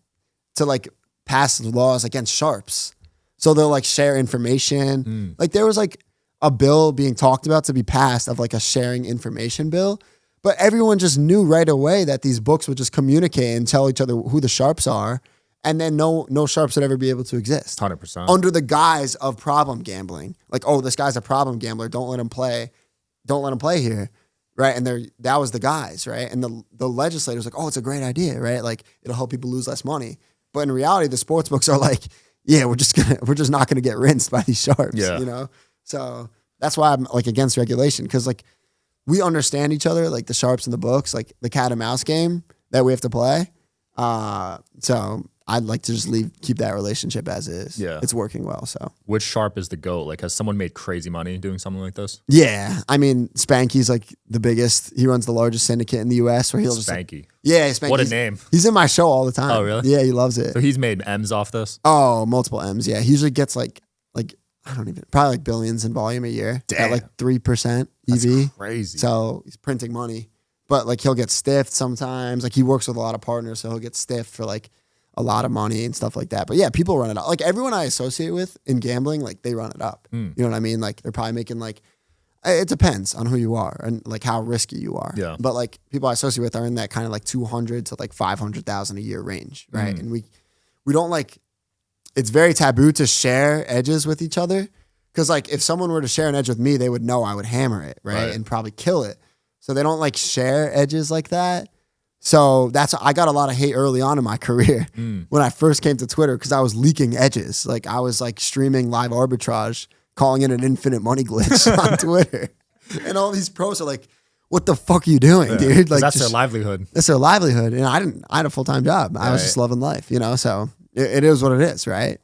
to like pass laws against sharps. So they'll like share information. Like there was like a bill being talked about to be passed of like a sharing information bill, but everyone just knew right away that these books would just communicate and tell each other who the sharps are, and then no sharps would ever be able to exist. 100%. Under the guise of problem gambling. Like, oh, this guy's a problem gambler. Don't let him play. Don't let him play here. Right. And that was the guys. Right. And the legislators like, oh, it's a great idea. Right. Like it'll help people lose less money. But in reality, the sports books are like, yeah, we're just not gonna get rinsed by these sharps. Yeah. You know? So that's why I'm like against regulation. Cause like we understand each other, like the sharps and the books, like the cat and mouse game that we have to play. So I'd like to just keep that relationship as is. Yeah. It's working well. So which sharp is the GOAT? Like, has someone made crazy money doing something like this? yeah. I mean, Spanky's like the biggest. He runs the largest syndicate in the US where he'll just Spanky. Like, yeah, Spanky. What a name. He's in my show all the time. Oh, really? Yeah, he loves it. So he's made M's off this? Oh, multiple M's. Yeah. He usually gets like I don't even, probably like billions in volume a year. Damn. At like 3% EV. That's crazy. So he's printing money. But like he'll get stiffed sometimes. Like he works with a lot of partners, so he'll get stiffed for like a lot of money and stuff like that. But yeah, people run it up. Like everyone I associate with in gambling, like they run it up. You know what I mean? Like they're probably making like, it depends on who you are and like how risky you are. Yeah. But like people I associate with are in that kind of like 200 to like 500,000 a year range, right? And we don't like, it's very taboo to share edges with each other. Cause like if someone were to share an edge with me, they would know I would hammer it, right? And probably kill it. So they don't like share edges like that. So I got a lot of hate early on in my career when I first came to Twitter because I was leaking edges. Like I was like streaming live arbitrage, calling it an infinite money glitch on Twitter. And all these pros are like, what the fuck are you doing, dude? Like that's their livelihood. That's their livelihood. And I had a full-time job. I was just loving life, you know? So it is what it is, right?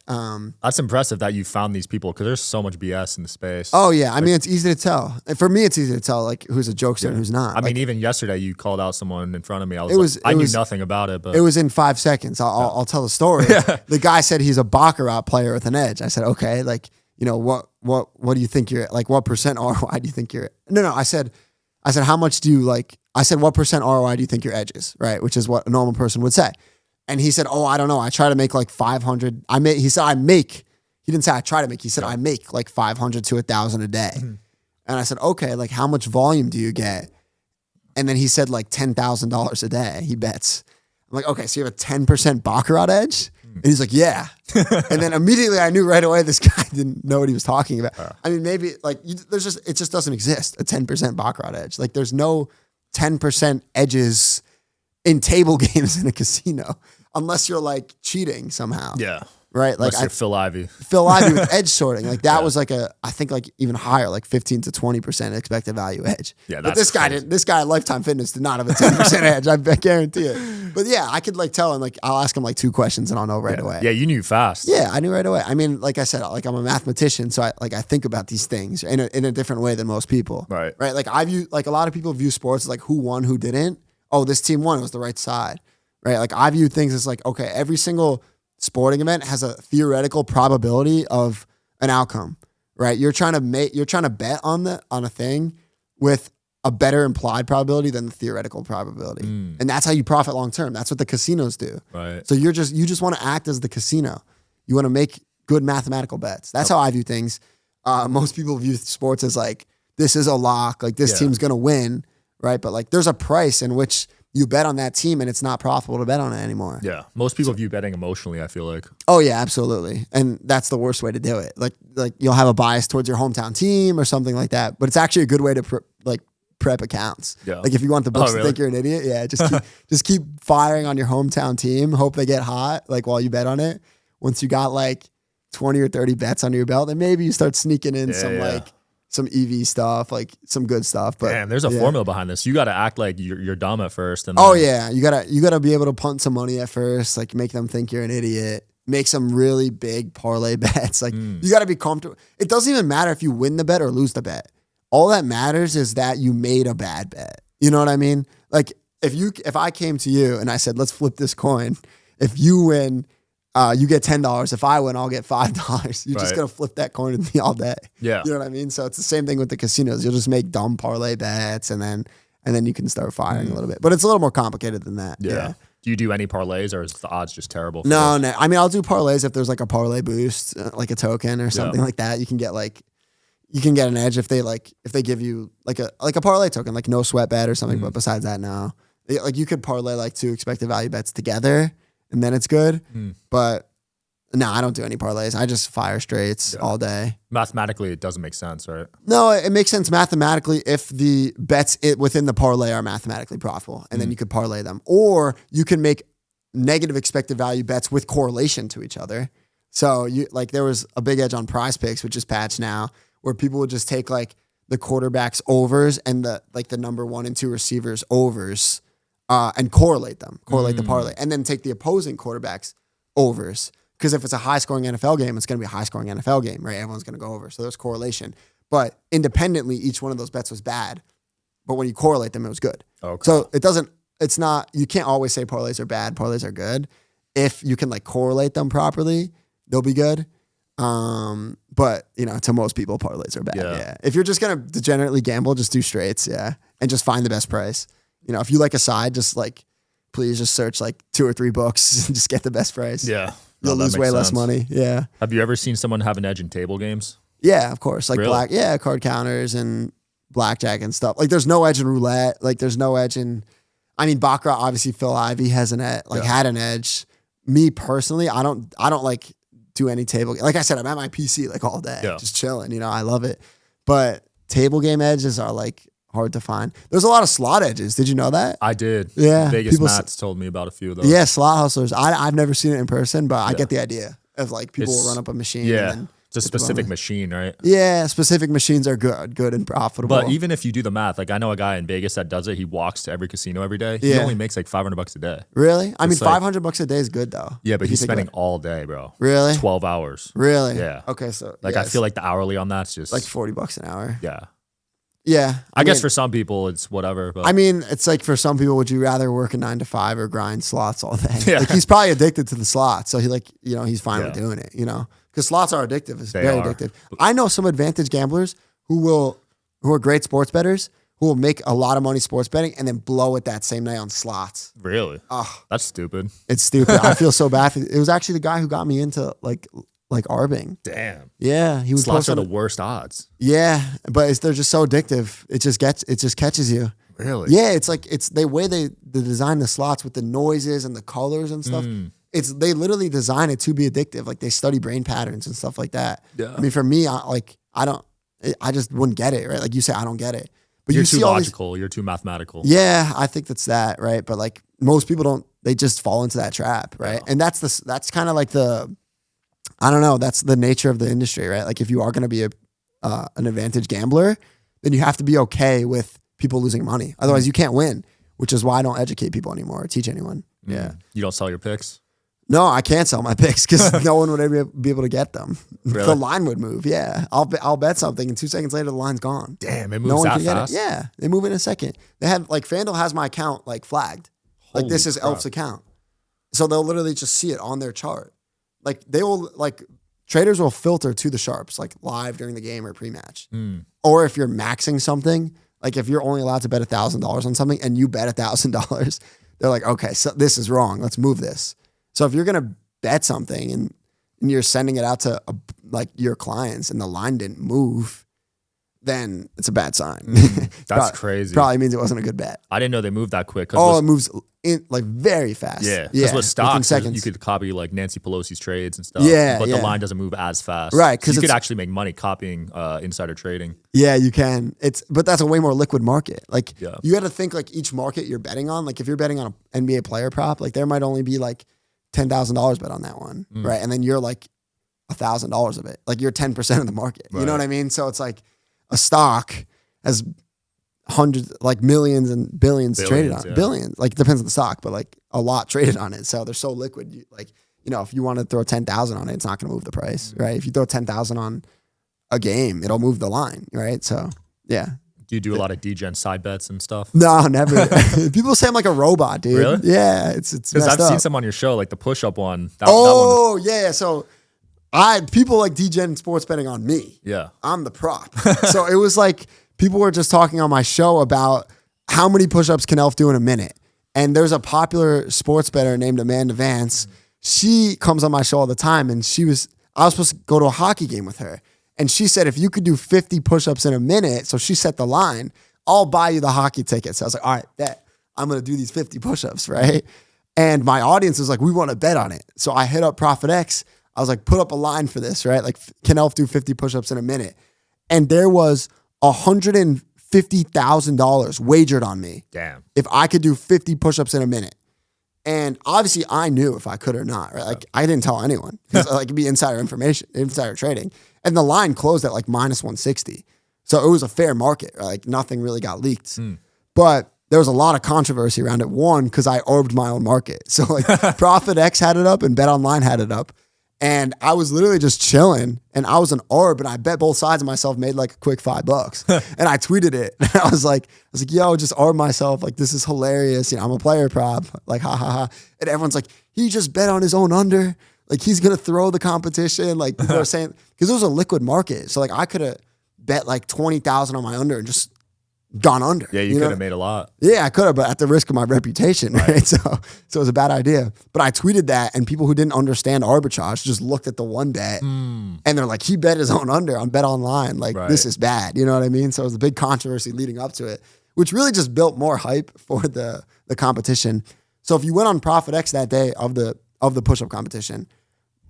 That's impressive that you found these people because there's so much BS in the space. Oh yeah, I mean it's easy to tell. And for me, it's easy to tell like who's a jokester and who's not. I mean, even yesterday you called out someone in front of me. I knew nothing about it, but it was in 5 seconds. I'll tell the story. The guy said he's a baccarat player with an edge. I said, okay, like you know what do you think you're like? What percent ROI do you think you're? No. I said how much do you like? I said what percent ROI do you think your edge is? Right, which is what a normal person would say. And he said, oh, I don't know. I try to make like 500. He said, he didn't say I try to make. He said, I make like 500 to 1,000 a day. And I said, okay, like how much volume do you get? And then he said like $10,000 a day. He bets. I'm like, okay, so you have a 10% baccarat edge? And he's like, yeah. And then immediately I knew right away this guy didn't know what he was talking about. I mean, maybe like it just doesn't exist, a 10% baccarat edge. Like there's no 10% edges in table games in a casino. Unless you're like cheating somehow. Yeah. Right? Like unless you're Phil Ivey. Phil Ivey with edge sorting. Like that was like I think like even higher, like 15 to 20% expected value edge. Yeah, but this guy at Lifetime Fitness did not have a 10% edge. I guarantee it. But yeah, I could like tell him, like I'll ask him like 2 questions and I'll know right away. Yeah, you knew fast. Yeah, I knew right away. I mean, like I said, like I'm a mathematician, so I think about these things in a different way than most people. Right. Right. Like a lot of people view sports as like who won, who didn't. Oh, this team won, it was the right side. Right, like I view things as like, okay, every single sporting event has a theoretical probability of an outcome, right? You're trying to bet on a thing with a better implied probability than the theoretical probability, and that's how you profit long term. That's what the casinos do. Right. So you just want to act as the casino. You want to make good mathematical bets. That's how I view things. Most people view sports as like this is a lock, like this team's gonna win, right? But like there's a price in which you bet on that team and it's not profitable to bet on it anymore. Yeah. Most people view betting emotionally, I feel like. Oh yeah, absolutely. And that's the worst way to do it. Like you'll have a bias towards your hometown team or something like that, but it's actually a good way to prep accounts. Yeah. Like if you want the books to think you're an idiot, just keep firing on your hometown team, hope they get hot like while you bet on it. Once you got like 20 or 30 bets under your belt, then maybe you start sneaking in some EV stuff, like some good stuff. But man, there's a formula behind this. You got to act like you're dumb at first. And you gotta be able to punt some money at first, like make them think you're an idiot. Make some really big parlay bets. Like you got to be comfortable. It doesn't even matter if you win the bet or lose the bet. All that matters is that you made a bad bet. You know what I mean? Like if I came to you and I said, let's flip this coin. If you win, you get $10. If I win, I'll get $5. You're just Right. gonna flip that coin with me all day. Yeah. You know what I mean? So it's the same thing with the casinos. You'll just make dumb parlay bets and then you can start firing a little bit. But it's a little more complicated than that. Yeah. Do you do any parlays, or is the odds just terrible? No. I mean, I'll do parlays if there's like a parlay boost, like a token or something like that. You can get an edge if they give you like a parlay token, like no sweat bet or something. But besides that, no. Like you could parlay like 2 expected value bets together, and then it's good. But no, I don't do any parlays. I just fire straights all day. Mathematically, it doesn't make sense, right? No, it makes sense mathematically if the bets within the parlay are mathematically profitable, and then you could parlay them. Or you can make negative expected value bets with correlation to each other. So there was a big edge on prizepicks, which is patched now, where people would just take like the quarterbacks overs and the number 1 and 2 receivers overs and correlate the parlay, and then take the opposing quarterbacks overs. Because if it's a high-scoring NFL game, it's going to be a high-scoring NFL game, right? Everyone's going to go over. So there's correlation. But independently, each one of those bets was bad. But when you correlate them, it was good. Okay. So you can't always say parlays are bad. Parlays are good. If you can like correlate them properly, they'll be good. But to most people, parlays are bad. Yeah. If you're just going to degenerately gamble, just do straights. Yeah. And just find the best price. If you like a side, just like, please just search like 2 or 3 books and just get the best price. Yeah. You'll lose way less money. Yeah. Have you ever seen someone have an edge in table games? Yeah, of course. Like Really? card counters and blackjack and stuff. Like there's no edge in roulette. Like there's no edge in, baccarat, obviously Phil Ivey has an edge, had an edge. Me personally, I don't like do any table. Like I said, I'm at my PC like all day, just chilling. I love it. But table game edges are like hard to find. There's a lot of slot edges. Did you know that? I did. Yeah. Vegas Matt's told me about a few of those. Yeah, slot hustlers. I've never seen it in person, but I get the idea of like people will run up a machine. Yeah. And it's a specific machine, right? Yeah, specific machines are good and profitable. But even if you do the math, like I know a guy in Vegas that does it. He walks to every casino every day. He only makes like $500 a day. Really? $500 a day is good though. Yeah, but he's spending all day, bro. Really? 12 hours. Really? Yeah. Okay, so I feel like the hourly on that's just like $40 an hour. Yeah. Yeah. I guess for some people it's whatever. But it's like for some people, would you rather work a 9 to 5 or grind slots all day? Yeah. Like he's probably addicted to the slots, so he's fine with doing it. Because slots are addictive. It's very addictive. I know some advantage gamblers who are great sports bettors who will make a lot of money sports betting and then blow it that same night on slots. Really? Oh, that's stupid. It's stupid. I feel so bad. It was actually the guy who got me into like arbing. Damn. Yeah, he was. Slots are the worst odds. Yeah, but they're just so addictive. It just catches you. Really? Yeah, it's the way they design the slots with the noises and the colors and stuff. They literally design it to be addictive. Like they study brain patterns and stuff like that. Yeah. For me, I just wouldn't get it. Right? Like you say, I don't get it. But you're too logical. You're too mathematical. Yeah, I think that's that. Right. But like most people don't. They just fall into that trap. Right. Yeah. And that's kind of like I don't know. That's the nature of the industry, right? Like if you are going to be an advantage gambler, then you have to be okay with people losing money. Otherwise, you can't win, which is why I don't educate people anymore or teach anyone. Yeah. You don't sell your picks? No, I can't sell my picks because no one would ever be able to get them. Really? The line would move. Yeah. I'll bet something and 2 seconds later, the line's gone. Damn, it moves that fast? Yeah. They move in a second. They have FanDuel has my account flagged. Holy like this is crap. Elf's account. So they'll literally just see it on their chart. Like they will traders will filter to the sharps live during the game or pre-match. Or if you're maxing something, like if you're only allowed to bet $1,000 on something and you bet $1,000, they're like, okay, so this is wrong. Let's move this. So if you're gonna bet something and you're sending it out to your clients and the line didn't move, then it's a bad sign. That's crazy. Probably means it wasn't a good bet. I didn't know they moved that quick. It moves in very fast. Yeah, because with stocks, you could copy Nancy Pelosi's trades and stuff. But the line doesn't move as fast. Right, because you could actually make money copying insider trading. Yeah, you can. But that's a way more liquid market. You got to think each market you're betting on. Like if you're betting on an NBA player prop, there might only be $10,000 bet on that one, right? And then you're $1,000 of it. You're 10% of the market. Right. You know what I mean? So it's a stock has hundreds, millions and billions traded on it. Billions, depends on the stock, but a lot traded on it. So they're so liquid. If you want to throw 10,000 on it, it's not going to move the price, right? If you throw 10,000 on a game, it'll move the line, right? So yeah. Do you do a lot of degen side bets and stuff? No, never. People say I'm like a robot, dude. Really? Yeah, it's because I've seen some on your show, like the push-up one. That one yeah. So people like degen sports betting on me. Yeah, I'm the prop. So it was like people were just talking on my show about how many push-ups can Elf do in a minute. And there's a popular sports bettor named Amanda Vance. She comes on my show all the time, and I was supposed to go to a hockey game with her. And she said, if you could do 50 push-ups in a minute, so she set the line, I'll buy you the hockey tickets. So I was like, all right, bet. I'm going to do these 50 push-ups, right? And my audience was like, we want to bet on it. So I hit up Prophet X. I was like, put up a line for this, right? Like, can Elf do 50 push-ups in a minute? And there was $150,000 wagered on me. Damn. If I could do 50 push-ups in a minute. And obviously I knew if I could or not, right? Like I didn't tell anyone because like it'd be insider information, insider trading. And the line closed at like minus 160. So it was a fair market, right? Like nothing really got leaked. But there was a lot of controversy around it. One, because I orbed my own market. So like Prophet X had it up and Bet Online had it up. And I was literally just chilling and I was an orb and I bet both sides of myself, made like a quick $5. And I tweeted it. And I was like, yo, just orb myself. Like, this is hilarious. You know, I'm a player prop. Like, ha ha ha. And everyone's like, he just bet on his own under. Like, he's going to throw the competition. Like, people are saying, because it was a liquid market. So like I could have bet like 20,000 on my under and just gone under. Yeah, you could have made a lot. Yeah, I could have, but at the risk of my reputation, right? So it was a bad idea. But I tweeted that, and people who didn't understand arbitrage just looked at the one bet, and they're like, he bet his own under on Bet Online. Like, this is bad. You know what I mean? So it was a big controversy leading up to it, which really just built more hype for the competition. So if you went on Prophet X that day of the push-up competition,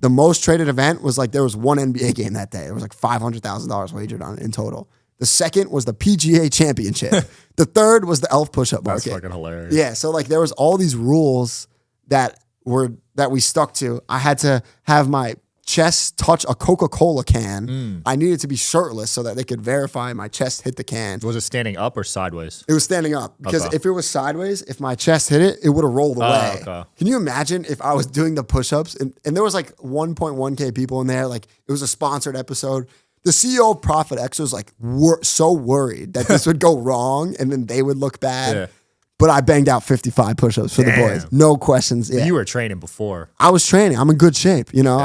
the most traded event was like there was one NBA game that day. There was like $500,000 wagered on it in total. The second was the PGA Championship. The third was the Elf push-up market. That's fucking hilarious. Yeah, so like there was all these rules that we stuck to. I had to have my chest touch a Coca-Cola can. I needed to be shirtless so that they could verify my chest hit the can. Was it standing up or sideways? It was standing up because if it was sideways, if my chest hit it, it would have rolled away. Okay. Can you imagine if I was doing the push-ups and there was like 1.1K people in there? Like it was a sponsored episode. The CEO of Prophet X was like so worried that this would go wrong and then they would look bad. Yeah. But I banged out 55 push-ups for the boys. No questions. Yeah. You were training before. I was training. I'm in good shape. You know,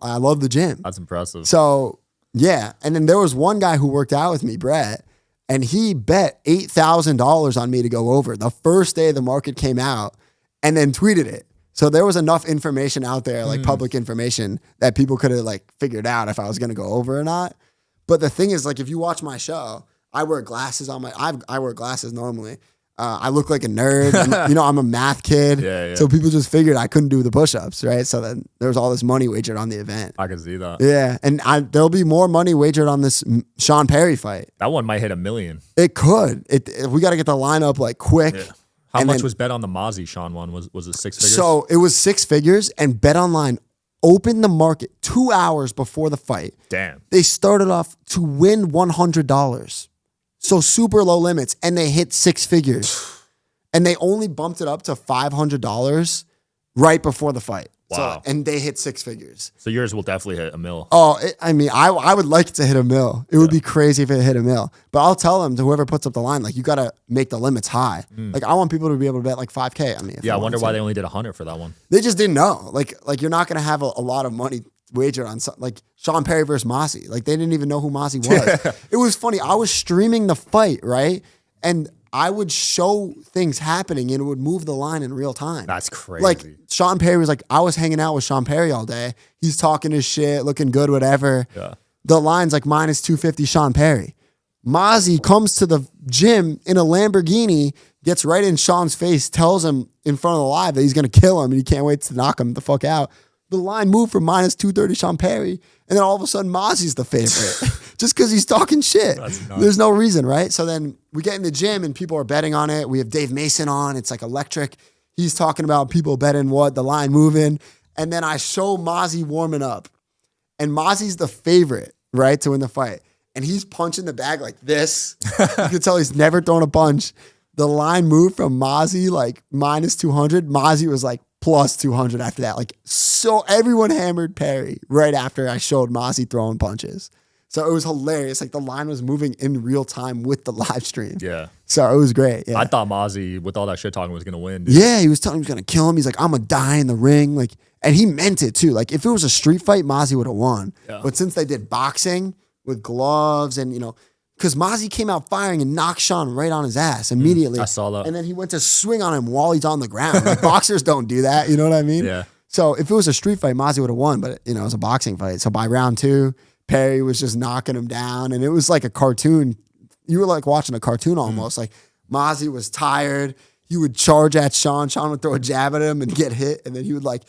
I love the gym. That's impressive. So, yeah. And then there was one guy who worked out with me, Brett, and he bet $8,000 on me to go over the first day the market came out and then tweeted it. So there was enough information out there, like public information, that people could have like figured out if I was going to go over or not. But the thing is, like, if you watch my show, I wear glasses on I wear glasses normally. I look like a nerd. And, you know, I'm a math kid. Yeah. So people just figured I couldn't do the push-ups, right? So then there was all this money wagered on the event. I can see that. Yeah. And there'll be more money wagered on this Sean Perry fight. That one might hit $1 million. It could. We got to get the lineup like quick. Yeah. How much was bet on the Mozzie Sean one? Was it 6 figures? So it was 6 figures, and Bet Online opened the market 2 hours before the fight. Damn. They started off to win $100. So super low limits, and they hit 6 figures. And they only bumped it up to $500 right before the fight. Wow. So, and they hit 6 figures. So yours will definitely hit $1 million. Oh, I would like it to hit $1 million. It would be crazy if it hit $1 million. But I'll tell them, to whoever puts up the line, like, you got to make the limits high. Like, I want people to be able to bet like 5K on me. Yeah, I wonder why they only did 100 for that one. They just didn't know. Like you're not going to have a lot of money wagered on something like Sean Perry versus Mozzie. Like, they didn't even know who Mozzie was. It was funny. I was streaming the fight, right? And I would show things happening and it would move the line in real time. That's crazy. Like, Sean Perry was like, I was hanging out with Sean Perry all day. He's talking his shit, looking good, whatever. Yeah. The line's like minus 250 Sean Perry. Mozzie comes to the gym in a Lamborghini, gets right in Sean's face, tells him in front of the live that he's going to kill him and he can't wait to knock him the fuck out. The line moved from minus 230 Sean Perry, and then all of a sudden Mozzie's the favorite just because he's talking shit. There's no reason, right? So then we get in the gym and people are betting on it. We have Dave Mason on. It's like electric. He's talking about people betting what, the line moving. And then I show Mozzie warming up, and Mozzie's the favorite, right, to win the fight. And he's punching the bag like this. You can tell he's never thrown a punch. The line moved from Mozzie like minus 200. Mozzie was like plus 200 after that. Like, so everyone hammered Perry right after I showed Mozzie throwing punches. So it was hilarious. Like the line was moving in real time with the live stream. Yeah. So it was great. Yeah. I thought Mozzie, with all that shit talking, was going to win. Dude. Yeah, he was telling him he was going to kill him. He's like, I'm going to die in the ring. Like, and he meant it too. Like if it was a street fight, Mozzie would have won. Yeah. But since they did boxing with gloves and, because Mozzie came out firing and knocked Sean right on his ass immediately. I saw that. And then he went to swing on him while he's on the ground. Like boxers don't do that. You know what I mean? Yeah. So if it was a street fight, Mozzie would have won. But, it was a boxing fight. So by round 2, Perry was just knocking him down. And it was like a cartoon. You were like watching a cartoon almost. Like Mozzie was tired. He would charge at Sean. Sean would throw a jab at him and get hit. And then he would like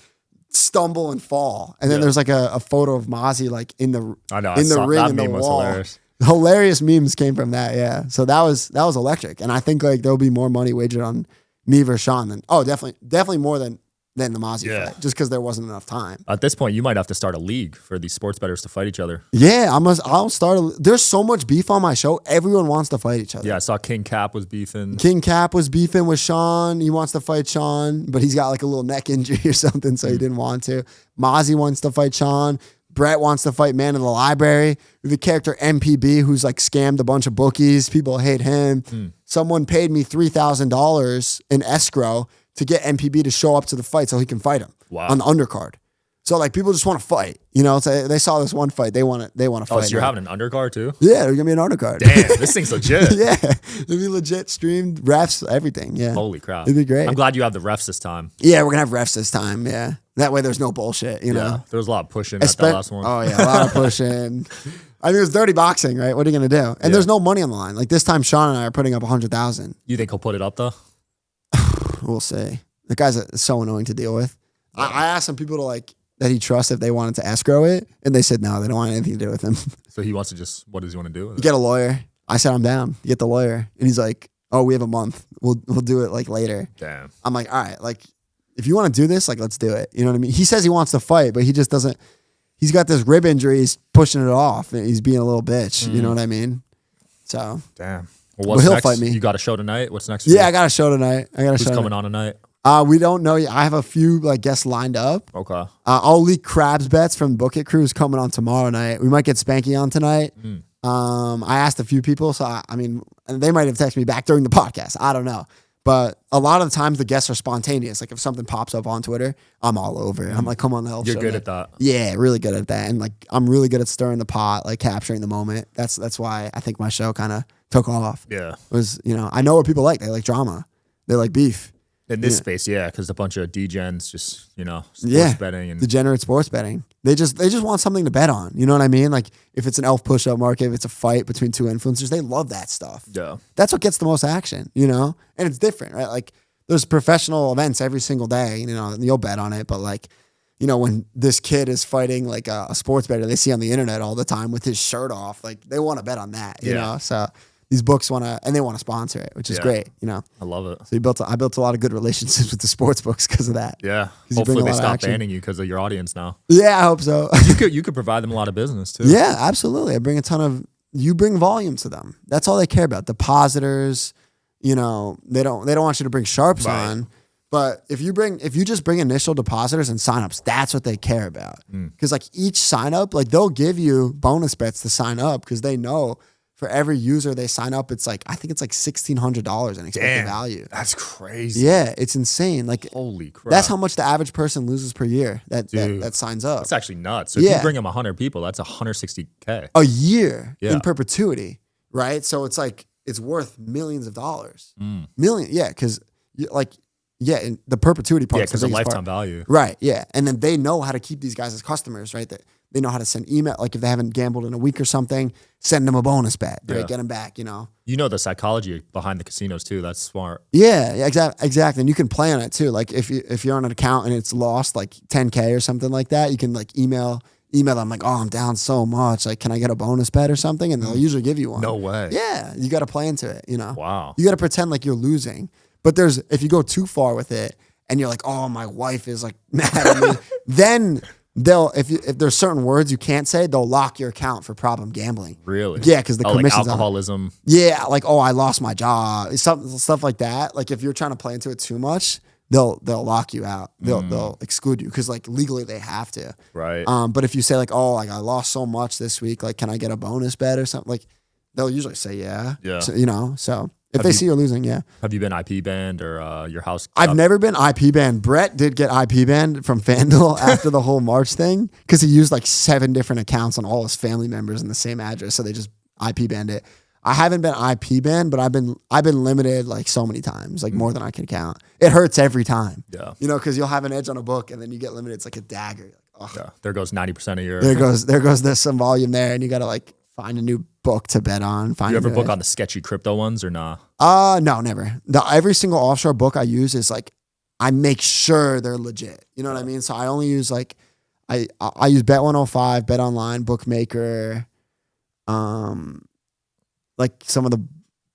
stumble and fall. And then there's like a photo of Mozzie like in the ring in the wall. Hilarious memes came from that. Yeah. So that was electric. And I think like there'll be more money wagered on me versus Sean than definitely more than the Mozzie fight, just because there wasn't enough time. At this point, you might have to start a league for these sports bettors to fight each other. Yeah, I'll start. There's so much beef on my show. Everyone wants to fight each other. Yeah, I saw King Cap was beefing. King Cap was beefing with Sean. He wants to fight Sean, but he's got like a little neck injury or something, so he didn't want to. Mozzie wants to fight Sean. Brett wants to fight Man of the Library. We have a character MPB who's like scammed a bunch of bookies. People hate him. Someone paid me $3,000 in escrow to get MPB to show up to the fight so he can fight him on the undercard. So like people just want to fight, So they saw this one fight, they want to fight. Oh, so you're having an undercard too? Yeah, they're gonna be an undercard. Damn, this thing's legit. Yeah, it'll be legit, streamed, refs, everything. Yeah, holy crap, it'd be great. I'm glad you have the refs this time. Yeah, we're gonna have refs this time. Yeah, that way there's no bullshit. You know, there was a lot of pushing at that last one. Oh yeah, a lot of pushing. I mean, it was dirty boxing, right? What are you gonna do? And there's no money on the line. Like this time, Sean and I are putting up 100,000. You think he'll put it up though? We'll see. The guy's so annoying to deal with. I asked some people to like that he trusts if they wanted to escrow it, and they said no, they don't want anything to do with him. So he wants to what does he want to do with it? Get a lawyer. I said I'm down. You get the lawyer, and he's like, oh, we have a month. We'll do it like later. Damn. I'm like, all right, like if you want to do this, like let's do it. You know what I mean? He says he wants to fight, but he just doesn't. He's got this rib injury. He's pushing it off. And he's being a little bitch. You know what I mean? So damn. Well, what's he'll next? fight me. You got a show tonight? What's next? Yeah, I got a show tonight. Who's coming on tonight? We don't know yet. I have a few like guests lined up. Okay. I'll leak Crabs bets from Book It Crew's coming on tomorrow night. We might get Spanky on tonight. I asked a few people, so I mean, they might have texted me back during the podcast. I don't know. But a lot of the times the guests are spontaneous. Like if something pops up on Twitter, I'm all over it. I'm like, come on, the hell. You're good at that. Yeah, really good at that. And like I'm really good at stirring the pot, like capturing the moment. That's why I think my show kind of took off. Yeah. I know what people like. They like drama. They like beef. In this space, yeah, because a bunch of degens just, sports betting and degenerate sports betting. They just want something to bet on. You know what I mean? Like if it's an elf push-up market, if it's a fight between two influencers, they love that stuff. Yeah. That's what gets the most action, And it's different, right? Like there's professional events every single day, and you'll bet on it, but like, when this kid is fighting like a sports bettor they see on the internet all the time with his shirt off, like they want to bet on that, you know? So these books want to sponsor it, which is great, I love it. So I built a lot of good relationships with the sports books because of that. Yeah. Hopefully they stop banning you because of your audience now. Yeah, I hope so. You could provide them a lot of business too. Yeah, absolutely. You bring volume to them. That's all they care about. Depositors, they don't want you to bring sharps on. But if you just bring initial depositors and signups, that's what they care about. Because like each sign up, like they'll give you bonus bets to sign up because they know for every user they sign up, I think it's like $1,600 in expected value. That's crazy. Yeah, it's insane. Like holy crap. That's how much the average person loses per year that signs up. That's actually nuts. So if you bring them 100 people, that's $160K a year in perpetuity, right? So it's like it's worth millions of dollars. Because and the perpetuity part. Yeah, because of lifetime value. Right, yeah. And then they know how to keep these guys as customers, right? They know how to send email. Like if they haven't gambled in a week or something, send them a bonus bet, right? Get them back, You know the psychology behind the casinos too. That's smart. Yeah, exactly. And you can play on it too. Like if you're on an account and it's lost like 10K or something like that, you can like email them like, oh, I'm down so much. Like, can I get a bonus bet or something? And they'll usually give you one. No way. Yeah, you got to play into it, Wow. You got to pretend like you're losing. But if you go too far with it and you're like, oh, my wife is like mad at me, then if there's certain words you can't say, they'll lock your account for problem gambling. Really? Yeah, because the commission's like alcoholism. Yeah, like, oh, I lost my job. Stuff like that. Like if you're trying to play into it too much, they'll lock you out. They'll exclude you because like legally they have to. Right. But if you say like, oh, like I lost so much this week, like can I get a bonus bet or something? Like they'll usually say yeah. Yeah. So, you know, so if they see you're losing, yeah. Have you been IP banned or your house? I've never been IP banned. Brett did get IP banned from FanDuel after the whole March thing because he used like 7 different accounts on all his family members in the same address, so they just IP banned it. I haven't been IP banned, but I've been limited like so many times, like more than I can count. It hurts every time. Yeah. You know, because you'll have an edge on a book and then you get limited. It's like a dagger. Like, oh. Yeah. There goes 90% of your. There goes some volume there, and you got to like find a new book to bet on. You ever book on the sketchy crypto ones or nah? No, never. Every single offshore book I use is like, I make sure they're legit. You know what I mean? So I only use like, I use Bet105, Bet Online, Bookmaker, like some of the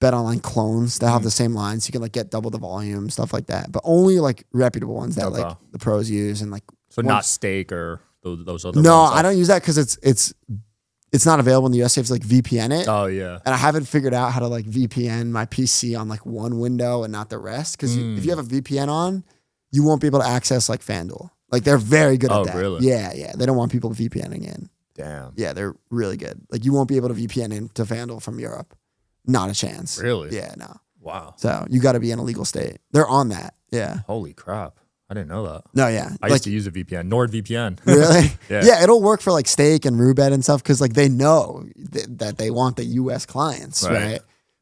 Bet Online clones that have the same lines. You can like get double the volume, stuff like that. But only like reputable ones that like the pros use and like. So not Stake or those other. No, ones I don't use that because it's not available in the US. You have to like VPN it. Oh yeah. And I haven't figured out how to like VPN my PC on like one window and not the rest. Because if you have a VPN on, you won't be able to access like FanDuel. Like they're very good at that. Oh really? Yeah. They don't want people VPNing in. Damn. Yeah, they're really good. Like you won't be able to VPN into FanDuel from Europe. Not a chance. Really? Yeah, no. Wow. So you got to be in a legal state. They're on that. Yeah. Holy crap. I didn't know that. No, yeah. I used to use a VPN, NordVPN. Really? Yeah. Yeah, it'll work for like Stake and Roobet and stuff because like they know that they want the US clients, right?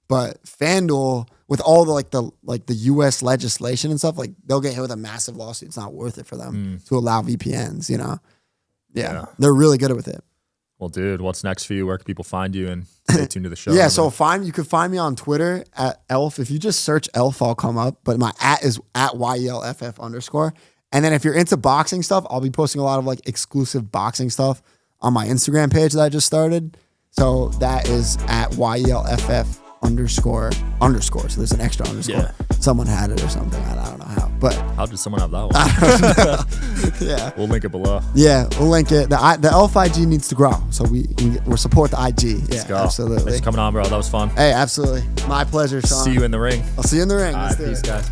But FanDuel, with all the US legislation and stuff, like they'll get hit with a massive lawsuit. It's not worth it for them to allow VPNs, you know? Yeah. They're really good with it. Well, dude, what's next for you? Where can people find you and stay tuned to the show? Yeah, so you can find me on Twitter at Elf. If you just search Elf, I'll come up. But my @ is at YELFF_. And then if you're into boxing stuff, I'll be posting a lot of like exclusive boxing stuff on my Instagram page that I just started. So that is at YELFF__. So there's an extra underscore. Yeah. Someone had it or something. I don't know how. But how did someone have that one? Yeah. We'll link it below. Yeah, we'll link it. The Elf IG needs to grow. So we support the IG. Let's go. Absolutely. Thanks for coming on, bro. That was fun. Hey, absolutely. My pleasure, Sean. See you in the ring. I'll see you in the ring. All right, peace, guys.